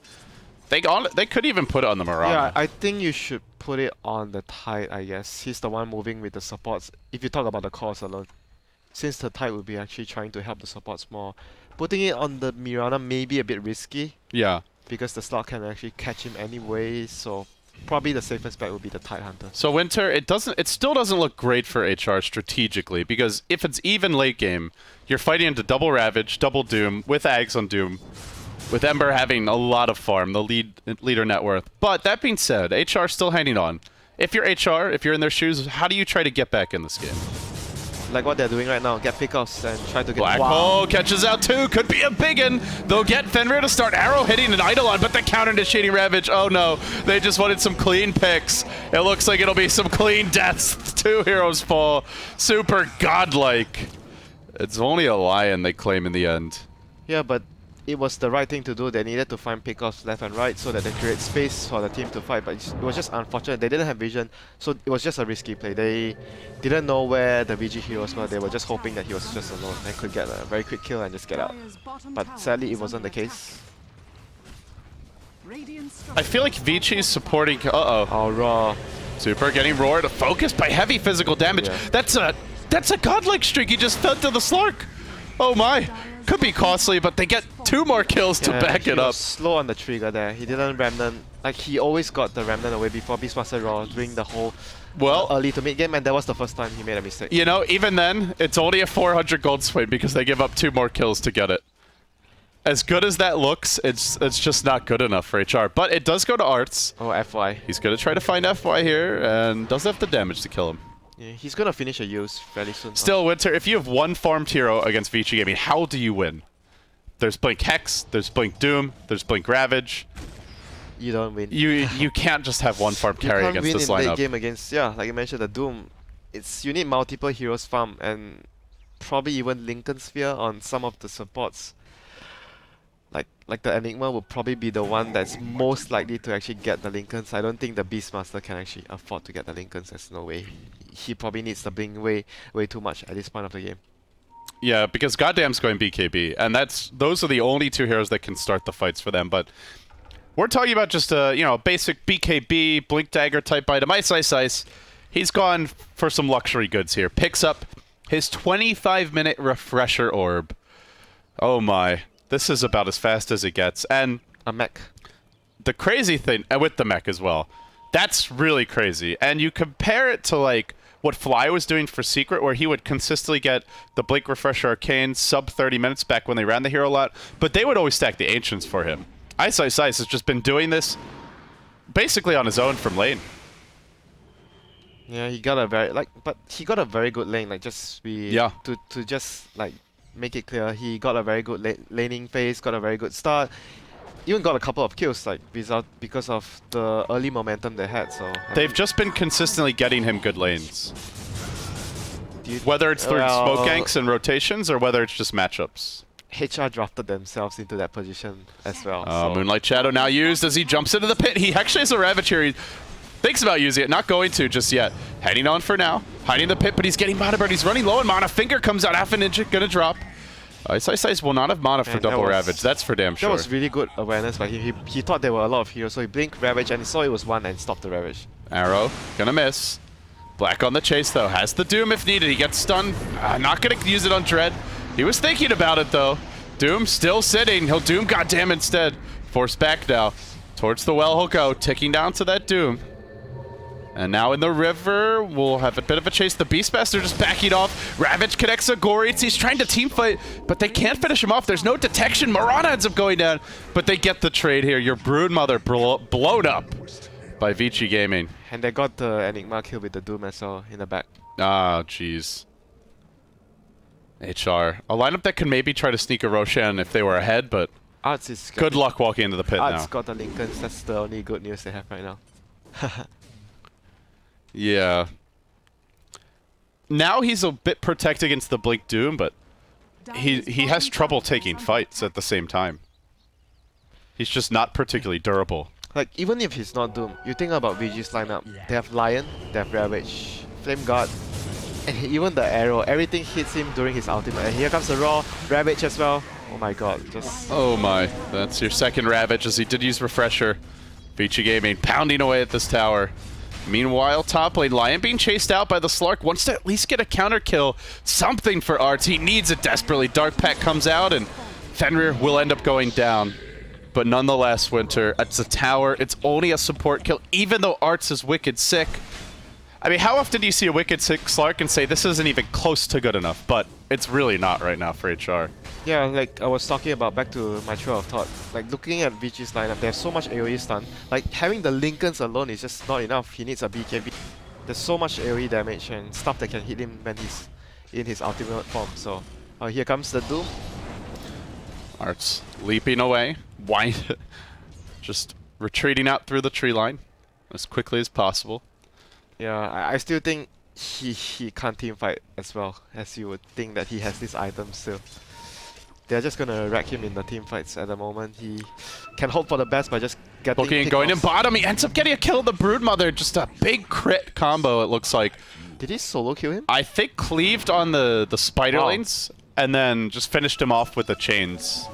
They could even put it on the Mirage. Yeah, I think you should put it on the Tide, I guess. He's the one moving with the supports, if you talk about the cost alone. Since the Tide would be actually trying to help the supports more. Putting it on the Mirana may be a bit risky. Yeah. Because the slot can actually catch him anyway, so probably the safest bet would be the Tide Hunter. So WinteR, it still doesn't look great for HR strategically, because if it's even late game, you're fighting into double Ravage, double Doom, with Ags on Doom, with Ember having a lot of farm, the leader net worth. But that being said, HR still hanging on. If you're HR, if you're in their shoes, how do you try to get back in this game? Like what they're doing right now, get pickoffs and try to get... Black Hole catches out too, could be a big one. They'll get Fenrir to start arrow hitting an Eidolon, but the counter initiating Ravage, oh no, they just wanted some clean picks. It looks like it'll be some clean deaths. 2 heroes fall, super godlike. It's only a lion they claim in the end. Yeah, but it was the right thing to do. They needed to find pickoffs left and right so that they create space for the team to fight, but it was just unfortunate. They didn't have vision, so it was just a risky play. They didn't know where the VG heroes were. They were just hoping that he was just alone and could get a very quick kill and just get out. But sadly, it wasn't the case. I feel like Vici's supporting... Uh-oh. Oh, raw. Super getting roared, focused by heavy physical damage. Yeah. That's a godlike streak. He just fell to the Slark. Oh my. Could be costly, but they get 2 more kills to back it up. He was slow on the trigger there. He didn't Remnant. Like, he always got the Remnant away before Beastmaster Raw during the whole early to mid game, and that was the first time he made a mistake. You know, even then, it's only a 400 gold swing because they give up 2 more kills to get it. As good as that looks, it's just not good enough for HR. But it does go to Arts. Oh, FY. He's going to try to find FY here, and does have the damage to kill him. Yeah, he's going to finish a use fairly soon. Still, WinteR, if you have 1 farmed hero against Vici Gaming, how do you win? There's Blink Hex, there's Blink Doom, there's Blink Ravage. You don't win. You can't just have 1 farm carry against this lineup. You can't win in late game against, like you mentioned, the Doom. You need multiple heroes farm, and probably even Lincoln Sphere on some of the supports. Like the Enigma will probably be the one that's most likely to actually get the Lincolns. I don't think the Beastmaster can actually afford to get the Lincolns. There's no way. He probably needs the Blink way too much at this point of the game. Yeah, because Goddamn's going BKB, and those are the only 2 heroes that can start the fights for them. But we're talking about just a basic BKB Blink Dagger type item. Ice. He's gone for some luxury goods here. Picks up his 25-minute refresher orb. Oh my. This is about as fast as it gets. And a mech. The crazy thing, and with the mech as well, that's really crazy. And you compare it to like what Fly was doing for Secret, where he would consistently get the Blink Refresher Arcane sub 30 minutes back when they ran the hero a lot, but they would always stack the Ancients for him. Ice has just been doing this basically on his own from lane. Yeah, he got a very good lane. Like to just like make it clear, he got a very good laning phase, got a very good start. Even got a couple of kills like because of the early momentum they had. So They've just been consistently getting him good lanes. Whether it's through smoke ganks and rotations or whether it's just matchups. HR drafted themselves into that position as well. Moonlight Shadow now used as he jumps into the pit. He actually has a Ravage here. He thinks about using it, not going to just yet. Heading on for now, hiding in the pit, but he's getting mana, but he's running low on mana. Finger comes out, half a ninja, gonna drop. Ice will not have mana for double Ravage, that's for damn sure. That was really good awareness by him. He thought there were a lot of heroes, so he blinked Ravage and he saw it was one and stopped the Ravage. Arrow, gonna miss. Black on the chase though, has the Doom if needed. He gets stunned, not gonna use it on Dread. He was thinking about it though. Doom still sitting, he'll Doom goddamn instead. Forced back now, towards the well he'll go, ticking down to that Doom. And now in the river, we'll have a bit of a chase. The Beastmaster just backing off. Ravage connects a Goritz. He's trying to team fight, but they can't finish him off. There's no detection. Marana ends up going down, but they get the trade here. Your Broodmother blown up by Vici Gaming. And they got the Enigma kill with the Doom as well in the back. Ah, jeez. HR. A lineup that could maybe try to sneak a Roshan if they were ahead, but Arts is good luck walking into the pit Arts now. got the Lincolns. That's the only good news they have right now. Yeah. Now he's a bit protected against the Blink Doom, but he has trouble taking fights at the same time. He's just not particularly durable. Like, even if he's not Doom, you think about VG's lineup. They have Lion, they have Ravage, Flame Guard, and even the arrow. Everything hits him during his ultimate. And here comes the Raw, Ravage as well. Oh my god, just... Oh my, that's your second Ravage as he did use Refresher. Vici Gaming pounding away at this tower. Meanwhile, top lane, Lion being chased out by the Slark, wants to at least get a counter kill. Something for Arts, he needs it desperately. Dark Pack comes out and Fenrir will end up going down. But nonetheless, WinteR, it's a tower, it's only a support kill, even though Arts is wicked sick. I mean, how often do you see a wicked sick Slark and say this isn't even close to good enough? But it's really not right now for HR. Yeah, like I was talking about, back to my trail of thought, like looking at VG's lineup, they have so much AoE stun. Like having the Lincolns alone is just not enough. He needs a BKB. There's so much AoE damage and stuff that can hit him when he's in his ultimate form. So here comes the Doom. Arts leaping away, just retreating out through the tree line as quickly as possible. Yeah, I still think he can't team fight as well as you would think that he has this item still. They're just gonna wreck him in the team fights at the moment. He can hope for the best by just getting looking and going in bottom. He ends up getting a kill with the Broodmother. Just a big crit combo, it looks like. Did he solo kill him? I think cleaved on the spiderlings and then just finished him off with the chains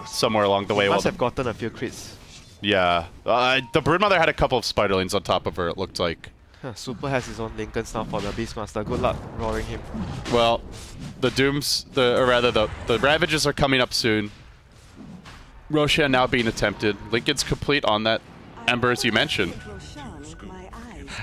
somewhere along the way. He must have gotten a few crits. Yeah. The Broodmother had a couple of spiderlings on top of her, it looked like. Super has his own Lincolns now for the Beastmaster. Good luck roaring him. Well, the Dooms, or rather the Ravages are coming up soon. Roshan now being attempted. Lincoln's complete on that Ember as you mentioned.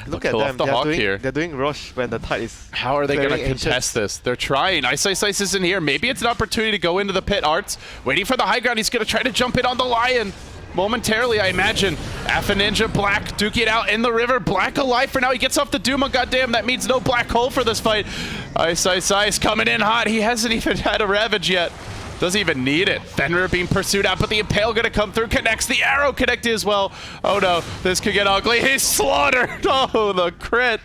Look at Kill them. off the Hawk They're doing Rosh when the tide is... How are they going to clearing contest ancients. this? They're trying. Ice isn't here. Maybe it's an opportunity to go into the pit. Arts waiting for the high ground. He's going to try to jump in on the Lion. Momentarily, I imagine. Alpha Ninja, Black, duking it out in the river. Black alive for now. He gets off the Doom. Oh, goddamn, that means no Black Hole for this fight. Ice coming in hot. He hasn't even had a Ravage yet. Doesn't even need it. Fenrir being pursued out, but the Impale gonna come through. Connects. The arrow connected as well. Oh no, this could get ugly. He's slaughtered. Oh, the crit.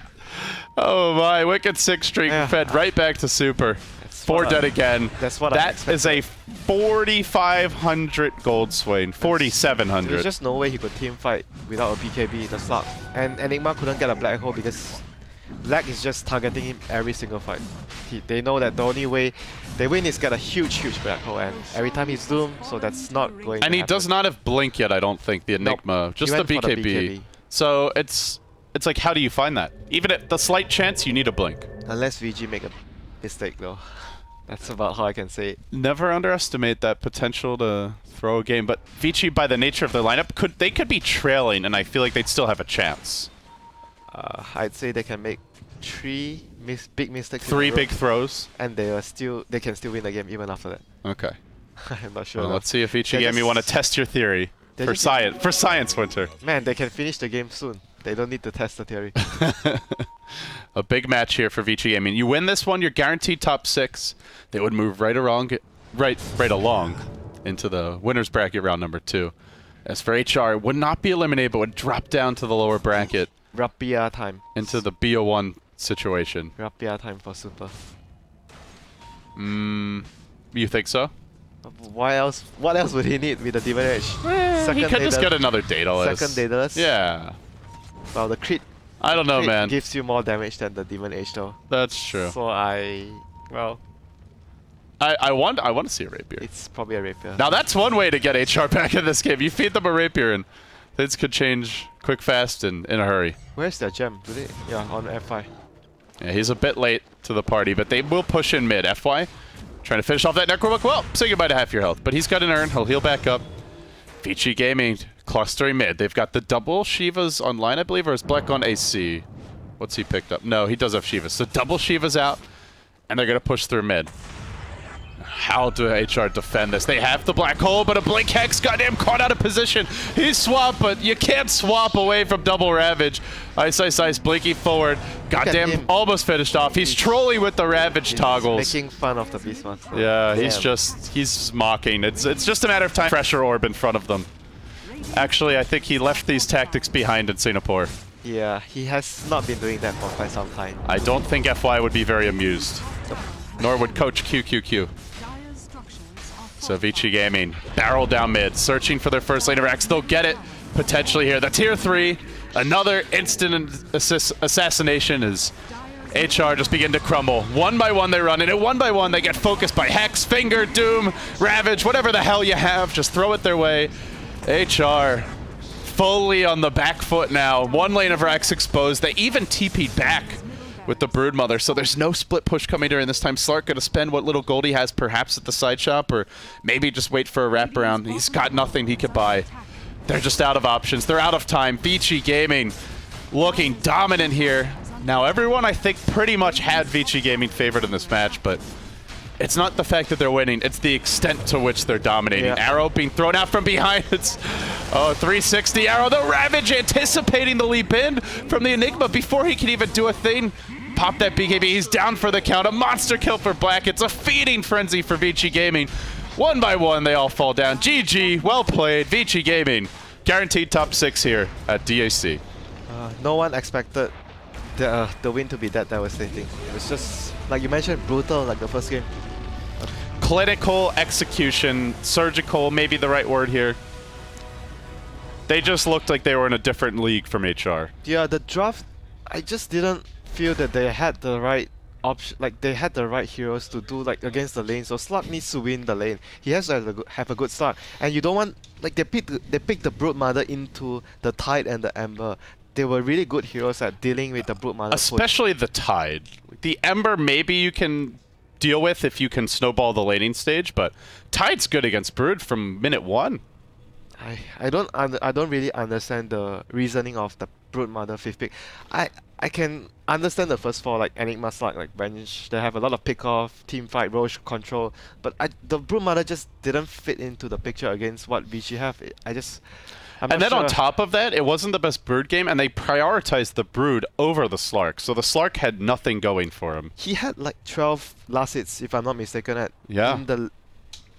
Oh my, wicked 6 streak fed right back to super. 4 dead again. That's what That is a 4,500 gold Swain. 4,700. There's just no way he could team fight without a BKB, the slug. And Enigma couldn't get a Black Hole because Black is just targeting him every single fight. They know that the only way they win is get a huge Black Hole, and every time he's doomed, so that's not going And to he happen. does not have Blink yet, I don't think, the Enigma. Nope. Just He the went for BKB. So it's like, how do you find that? Even at the slight chance, you need a Blink. Unless VG make a mistake though. That's about how I can say it. Never underestimate that potential to throw a game, but Vici, by the nature of their lineup, they could be trailing, and I feel like they'd still have a chance. I'd say they can make 3 big mistakes. 3 big throws. And they can still win the game even after that. Okay. I'm not sure. Well, though. let's see if Vici Gaming want to test your theory for science, WinteR. Man, they can finish the game soon. They don't need to test the theory. A big match here for Vici. I mean, you win this one, you're guaranteed top 6. They would move right along into the winner's bracket round number 2. As for HR, it would not be eliminated, but would drop down to the lower bracket Rapia time. into the BO1 situation. Rapia time for Super. You think so? Why else? What else would he need with the Demon Age? He could just get another Daedalus. Second Daedalus? Yeah. Well, the crit, I don't know, crit man. gives you more damage than the Demon Age though. That's true. So I want to see a rapier. it's probably a Rapier. Now that's one way to get HR back in this game. You feed them a rapier and things could change quick, fast, and in a hurry. Where's their gem? Do they? Yeah, on F5. Yeah, he's a bit late to the party, but they will push in mid. FY trying to finish off that Necrobook. Well, say goodbye to half your health, but he's got an urn. He'll heal back up. Vici Gaming clustering mid. They've got the double Shivas online, I believe, or is Black on AC? What's he picked up? No, he does have Shivas. So double Shivas out, and they're going to push through mid. How do HR defend this? They have the black hole, but a Blink Hex, goddamn, caught out of position. He's swapped, but you can't swap away from double Ravage. Ice, Ice, Ice, blinking forward. Goddamn, almost finished off. He's trolling with the Ravage toggles. Making fun of the Beastmaster. Yeah, Damn. he's mocking. It's just a matter of time. Pressure orb in front of them. Actually, I think he left these tactics behind in Singapore. Yeah, he has not been doing that for quite some time. I don't think FY would be very amused. Nor would Coach QQQ. So Vici Gaming, barrel down mid, searching for their first lane of X. They'll get it potentially here. The tier 3, another instant assassination as HR just begin to crumble. One by one they run, and at one by one they get focused by Hex, Finger, Doom, Ravage, whatever the hell you have, just throw it their way. HR fully on the back foot now. One lane of Rex exposed. They even TP'd back with the Broodmother, so there's no split push coming during this time. Slark gonna spend what little gold he has perhaps at the side shop, or maybe just wait for a wraparound. He's got nothing he could buy. They're just out of options. They're out of time. Vici Gaming looking dominant here. Now everyone, I think, pretty much had Vici Gaming favored in this match, but it's not the fact that they're winning, it's the extent to which they're dominating. Yeah. Arrow being thrown out from behind. It's 360 Arrow. The Ravage anticipating the leap in from the Enigma before he can even do a thing. Pop that BKB. He's down for the count. A monster kill for Black. It's a feeding frenzy for Vici Gaming. One by one, they all fall down. GG. Well played. Vici Gaming. Guaranteed top 6 here at DAC. No one expected the win to be that devastating. It was just, like you mentioned, brutal like the first game. Clinical execution, surgical, maybe the right word here. They just looked like they were in a different league from HR. Yeah, the draft, I just didn't feel that they had the right option, like they had the right heroes to do like against the lane. So Slug needs to win the lane. He has to have a good start, and you don't want, like they picked the Broodmother into the Tide and the Ember. They were really good heroes at dealing with the Broodmother. Especially the Tide. The Ember maybe you can deal with if you can snowball the laning stage, but Tide's good against Brood from minute 1. I don't really understand the reasoning of the Broodmother 5th pick. I can understand the first 4, like Enigma, Slug, like bench. They have a lot of pick off, team fight, Roche control, but the Broodmother just didn't fit into the picture against what Vici have. I'm and not then on sure. top of that, it wasn't the best Brood game, and they prioritized the Brood over the Slark. So the Slark had nothing going for him. He had like 12 last hits, if I'm not mistaken, in the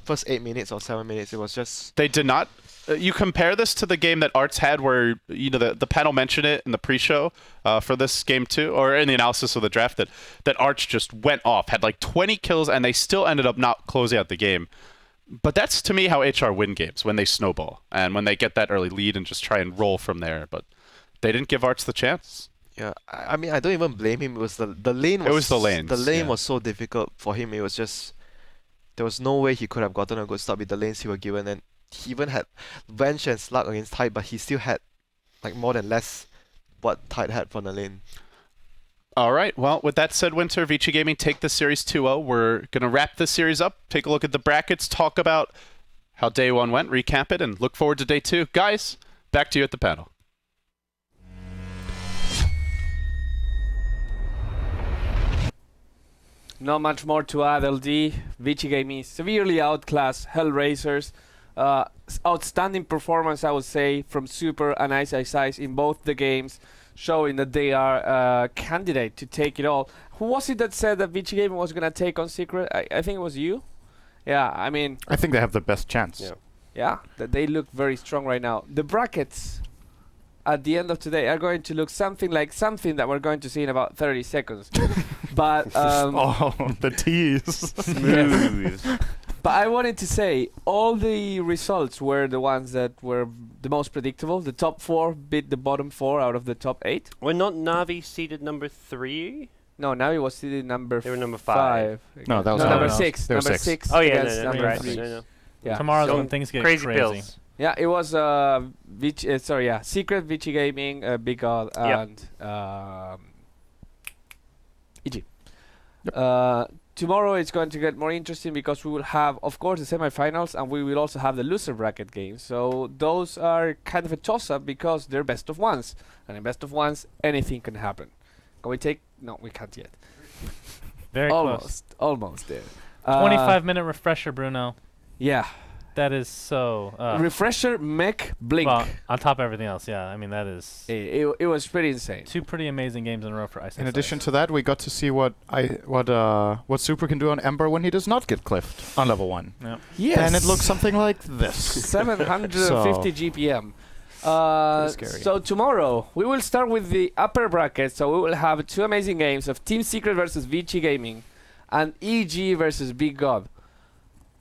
first 8 minutes or 7 minutes. It was just... They did not... you compare this to the game that Arts had where, you know, the panel mentioned it in the pre-show for this game too, or in the analysis of the draft, that Arts just went off, had like 20 kills, and they still ended up not closing out the game. But that's, to me, how HR win games, when they snowball, and when they get that early lead and just try and roll from there. But they didn't give Arts the chance. Yeah, I mean, I don't even blame him. It was the lane. It was the lanes, The lane yeah. was so difficult for him. It was just... There was no way he could have gotten a good start with the lanes he were given, and he even had Venge and Slug against Tide, but he still had like more than less what Tide had from the lane. All right. Well, with that said, WinteR, Vici Gaming take the series 2-0. We're going to wrap this series up, take a look at the brackets, talk about how day 1 went, recap it, and look forward to day 2. Guys, back to you at the panel. Not much more to add, LD. Vici Gaming severely outclassed HellRaisers. outstanding performance, I would say, from Super and Ice in both the games, showing that they are candidate to take it all. Who was it that said that Vici Gaming was going to take on Secret? I think it was you. Yeah, I mean... I think they have the best chance. Yeah. Yeah, that they look very strong right now. The brackets at the end of today are going to look something like something that we're going to see in about 30 seconds. But... oh, the tease. Smooth. But I wanted to say, all the results were the ones that were the most predictable. The top 4 beat the bottom 4 out of the top 8. Were not Navi seeded number 3? No, now it was seeded number They were number 5. No, that was number no. 6. They were Number 6. 6 Oh, yeah, against no, number right. 3. No. Yeah. Tomorrow's So when things get crazy crazy. pills. Yeah, it was Secret, Vici Gaming, Big God, and EG. Tomorrow it's going to get more interesting because we will have, of course, the semifinals, and we will also have the loser bracket games. So those are kind of a toss-up because they're best of ones, and in best of ones, anything can happen. Can we take? No, we can't yet. Very close. Almost there. 25-minute refresher, Bruno. Yeah. That is so... Refresher, mech, blink. well, on top of everything else, yeah. I mean, that is... It was pretty insane. 2 pretty amazing games in a row for Ice. In addition to that, we got to see what Super can do on Ember when he does not get cliffed on level 1. Yeah. Yes. And it looks something like this. 750 GPM. scary. So tomorrow we will start with the upper bracket. So we will have 2 amazing games of Team Secret versus Vici Gaming and EG versus Big God.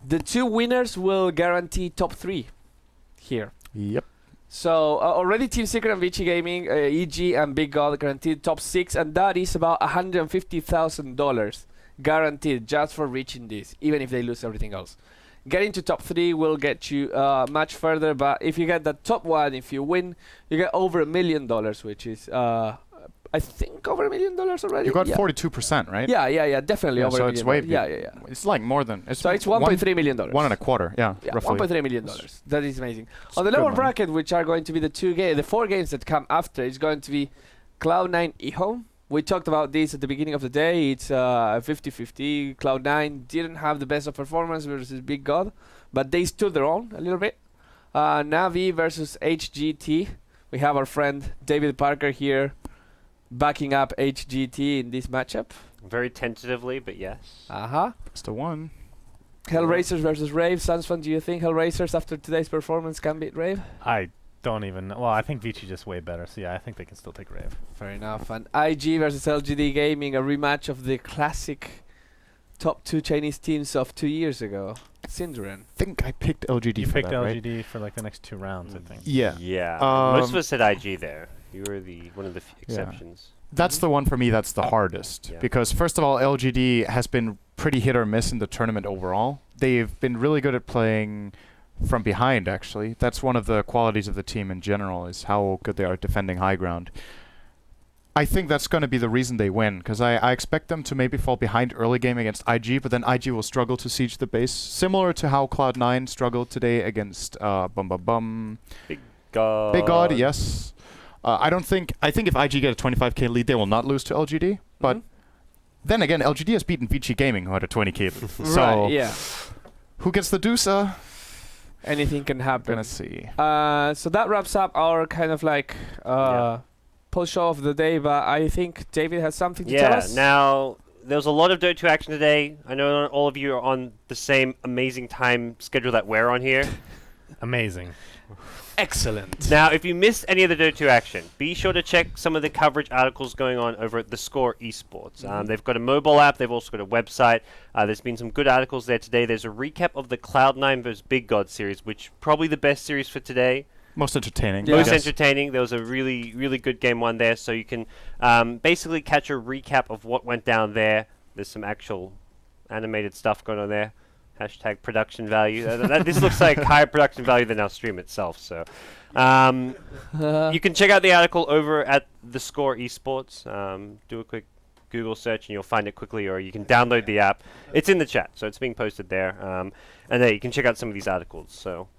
The 2 winners will guarantee top 3 here. Yep. So already Team Secret and Vici Gaming, EG and Big God guaranteed top 6, and that is about $150,000 guaranteed just for reaching this, even if they lose everything else. Getting to top 3 will get you much further, but if you get the top 1, if you win, you get over $1 million, which is I think over $1 million already. You got 42%, right? Yeah, definitely Yeah, over so $1 it's million. way Yeah. It's like more than... So it's $1.3 million. 1.25, yeah, roughly. $1.3 million. That is amazing. On the good lower money. bracket, which are going to be the 4 games that come after, is going to be Cloud9 eHome. We talked about this at the beginning of the day. It's 50-50. Cloud9 didn't have the best of performance versus Big God, but they stood their own a little bit. Navi versus HGT. We have our friend David Parker here backing up HGT in this matchup. Very tentatively, but yes. It's the one. HellRaisers versus Rave. Sansfan, do you think HellRaisers after today's performance can beat Rave? I don't even know. Well, I think Vici just way better. So yeah, I think they can still take Rave. Fair enough. And IG versus LGD Gaming, a rematch of the classic top 2 Chinese teams of 2 years ago. Synderen. I think I picked LGD You for picked that, right? LGD for like the next 2 rounds, I think. Yeah. Yeah. Um, Most of us said IG there. You were one of the Yeah. exceptions. That's the one for me that's the hardest. Yeah. Because first of all, LGD has been pretty hit or miss in the tournament overall. They've been really good at playing from behind, actually. That's one of the qualities of the team in general, is how good they are at defending high ground. I think that's going to be the reason they win, because I expect them to maybe fall behind early game against IG, but then IG will struggle to siege the base, similar to how Cloud9 struggled today against Big God. Big God, yes. I think if IG get a 25k lead, they will not lose to LGD, but then again, LGD has beaten Vici Gaming, who had a 20k lead. So Right, yeah. who gets the deuce? Anything can happen. Gonna see. So that wraps up our kind of like post show of the day, but I think David has something to tell us. Now, there was a lot of Dota 2 action today. I know not all of you are on the same amazing time schedule that we're on here. Amazing. Excellent. Now, if you missed any of the Dota 2 action, be sure to check some of the coverage articles going on over at The Score Esports. They've got a mobile app. They've also got a website. There's been some good articles there today. There's a recap of the Cloud9 vs. Big God series, which probably the best series for today. Most entertaining. Yeah. Most Yes. entertaining. There was a really, really good game one there, so you can basically catch a recap of what went down there. There's some actual animated stuff going on there. Hashtag production value. This looks like higher production value than our stream itself. So you can check out the article over at The Score Esports. Do a quick Google search and you'll find it quickly, or you can download the app. It's in the chat, so it's being posted there. And there you can check out some of these articles. So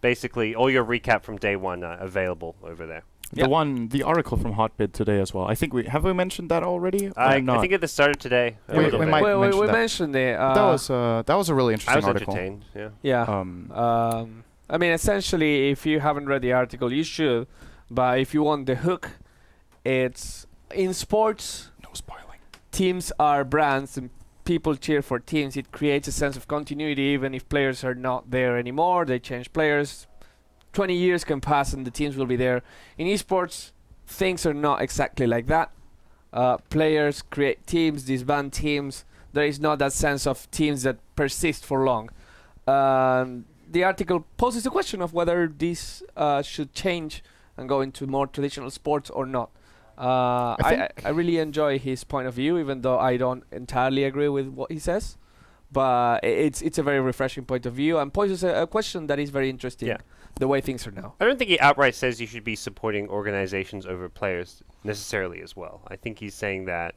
basically, all your recap from day one available over there. The article from Hotbid today as well. I think we mentioned that already. I not? think at the start of today. a We little bit. might we mention that. mentioned it. that was a really I interesting was article. entertained. Yeah. Yeah. I mean, essentially, if you haven't read the article, you should. But if you want the hook, it's in sports. No spoiling. Teams are brands, and people cheer for teams. It creates a sense of continuity, even if players are not there anymore. They change players. 20 years can pass, and the teams will be there. In esports, things are not exactly like that. Players create teams, disband teams. There is not that sense of teams that persist for long. The article poses the question of whether this should change and go into more traditional sports or not. I really enjoy his point of view, even though I don't entirely agree with what he says. But it's a very refreshing point of view and poses a question that is very interesting. Yeah. The way things are now. I don't think he outright says you should be supporting organizations over players necessarily as well. I think he's saying that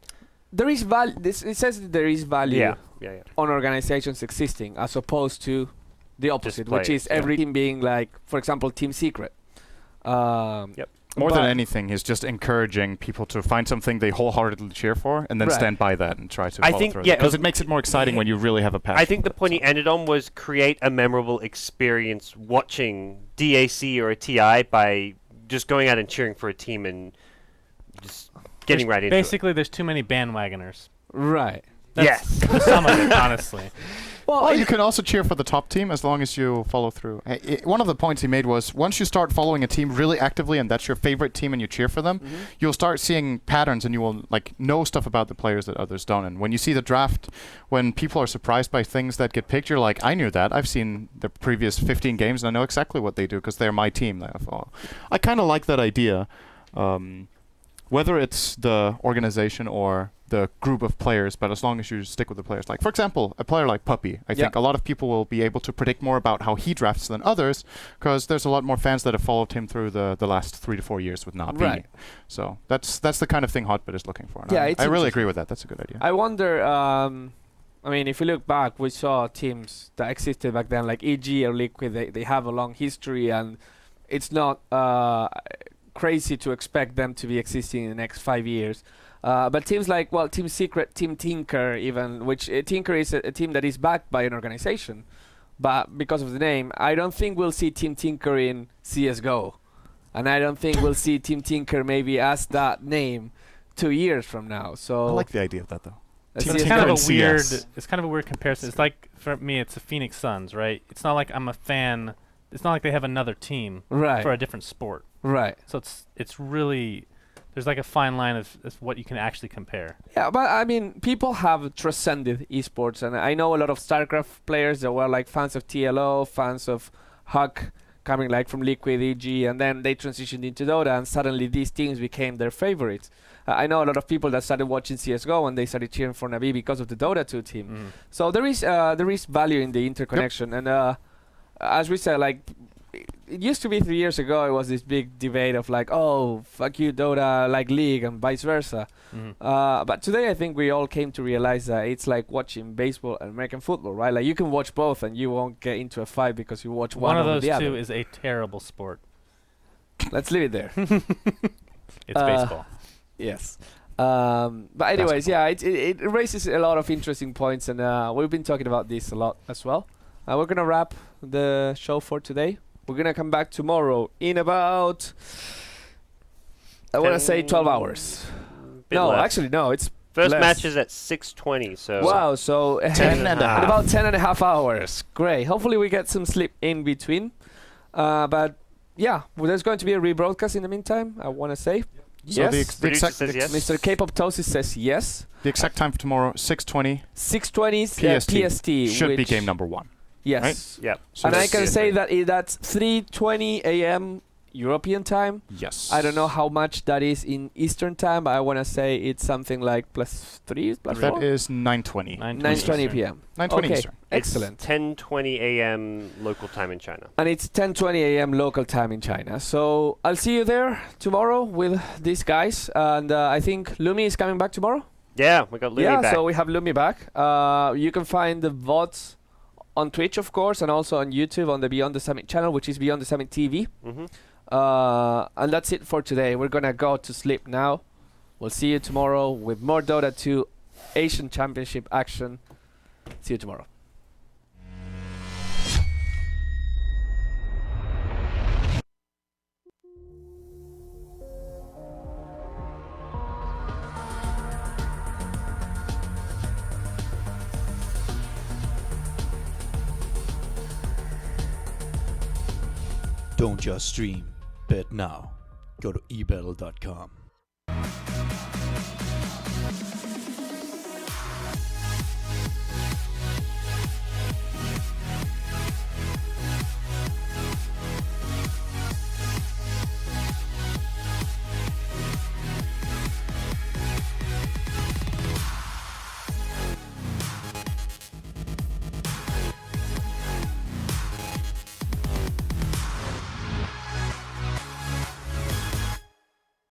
There is value. It says that there is value yeah. on organizations existing, as opposed to the opposite, which players, is every team being like, for example, Team Secret. Yep. More than but- anything, he's just encouraging people to find something they wholeheartedly cheer for and then Right. stand by that and try to I follow think- through. yeah, Because it makes it more exciting when you really have a passion. I think the for it, point so. he ended on was create a memorable experience watching DAC or a TI by just going out and cheering for a team and just getting right into it. Basically, there's too many bandwagoners. Right. Yes. Some of it, honestly. Well, you can also cheer for the top team as long as you follow through. One of the points he made was once you start following a team really actively and that's your favorite team and you cheer for them, you'll start seeing patterns and you will know stuff about the players that others don't. And when you see the draft, when people are surprised by things that get picked, you're like, I knew that. I've seen the previous 15 games and I know exactly what they do because they're my team. I kind of like that idea. Whether it's the organization or the group of players, but as long as you stick with the players. Like, for example, a player like Puppy, I think a lot of people will be able to predict more about how he drafts than others, because there's a lot more fans that have followed him through the last 3 to 4 years with Navi. Right. So that's the kind of thing Hotbit is looking for. And Yeah, I it's really interesting. agree with that. That's a good idea. I wonder. I mean, if you look back, we saw teams that existed back then, like EG or Liquid. They have a long history, and it's not crazy to expect them to be existing in the next 5 years. But teams like, Team Secret, Team Tinker, even, which Tinker is a team that is backed by an organization. But because of the name, I don't think we'll see Team Tinker in CSGO. And I don't think we'll see Team Tinker maybe as that name 2 years from now. So I like the idea of that, though. a Team It's Tinker kind in of a weird. CS. It's kind of a weird comparison. It's like for me, it's the Phoenix Suns, right? It's not like I'm a fan. It's not like they have another team right, for a different sport. right. So it's really there's like a fine line of what you can actually compare. Yeah, but I mean, people have transcended esports, and I know a lot of StarCraft players that were like fans of TLO, fans of Huck, coming like from Liquid, EG, and then they transitioned into Dota, and suddenly these teams became their favorites. I know a lot of people that started watching CS:GO and they started cheering for Navi because of the Dota 2 team. So there is value in the interconnection, and as we said, like, it used to be 3 years ago, it was this big debate of like, oh, fuck you, Dota, like League, and vice versa. But today I think we all came to realize that it's like watching baseball and American football, right? Like, you can watch both and you won't get into a fight because you watch one One of over those the two other. is a terrible sport. Let's leave it there. It's baseball. Yes. But anyways, yeah, it raises a lot of interesting points, and we've been talking about this a lot as well. We're going to wrap the show for today. We're going to come back tomorrow in about, I want to say 12 hours. Bit No, less. actually, no, it's First less. match is at 6:20, so Wow, so 10 and a half. about 10 and a half hours. Great. Hopefully we get some sleep in between. But yeah, there's going to be a rebroadcast in the meantime, I want to say. So Yes. the Producer exact, says yes. Mr. K-pop Tosis says yes. the exact time for tomorrow, 6:20 6:20 PST. PST. should be which- game number 1. Yes. yeah. So And I that's- can say that that's 3:20 a.m. European time. Yes. I don't know how much that is in Eastern time, but I want to say it's something like +3, +4? That is 9:20. 9:20 p.m. 9:20 Okay. Eastern. Excellent. 10:20 a.m. local time in China. And it's 10:20 a.m. local time in China. So I'll see you there tomorrow with these guys. And I think Lumi is coming back tomorrow. Yeah, we got Lumi yeah, back. so we have Lumi back. You can find the VODs on Twitch, of course, and also on YouTube on the Beyond the Summit channel, which is Beyond the Summit TV. And that's it for today. We're going to go to sleep now. We'll see you tomorrow with more Dota 2 Asian Championship action. See you tomorrow. Don't just stream, bet now. Go to ebattle.com.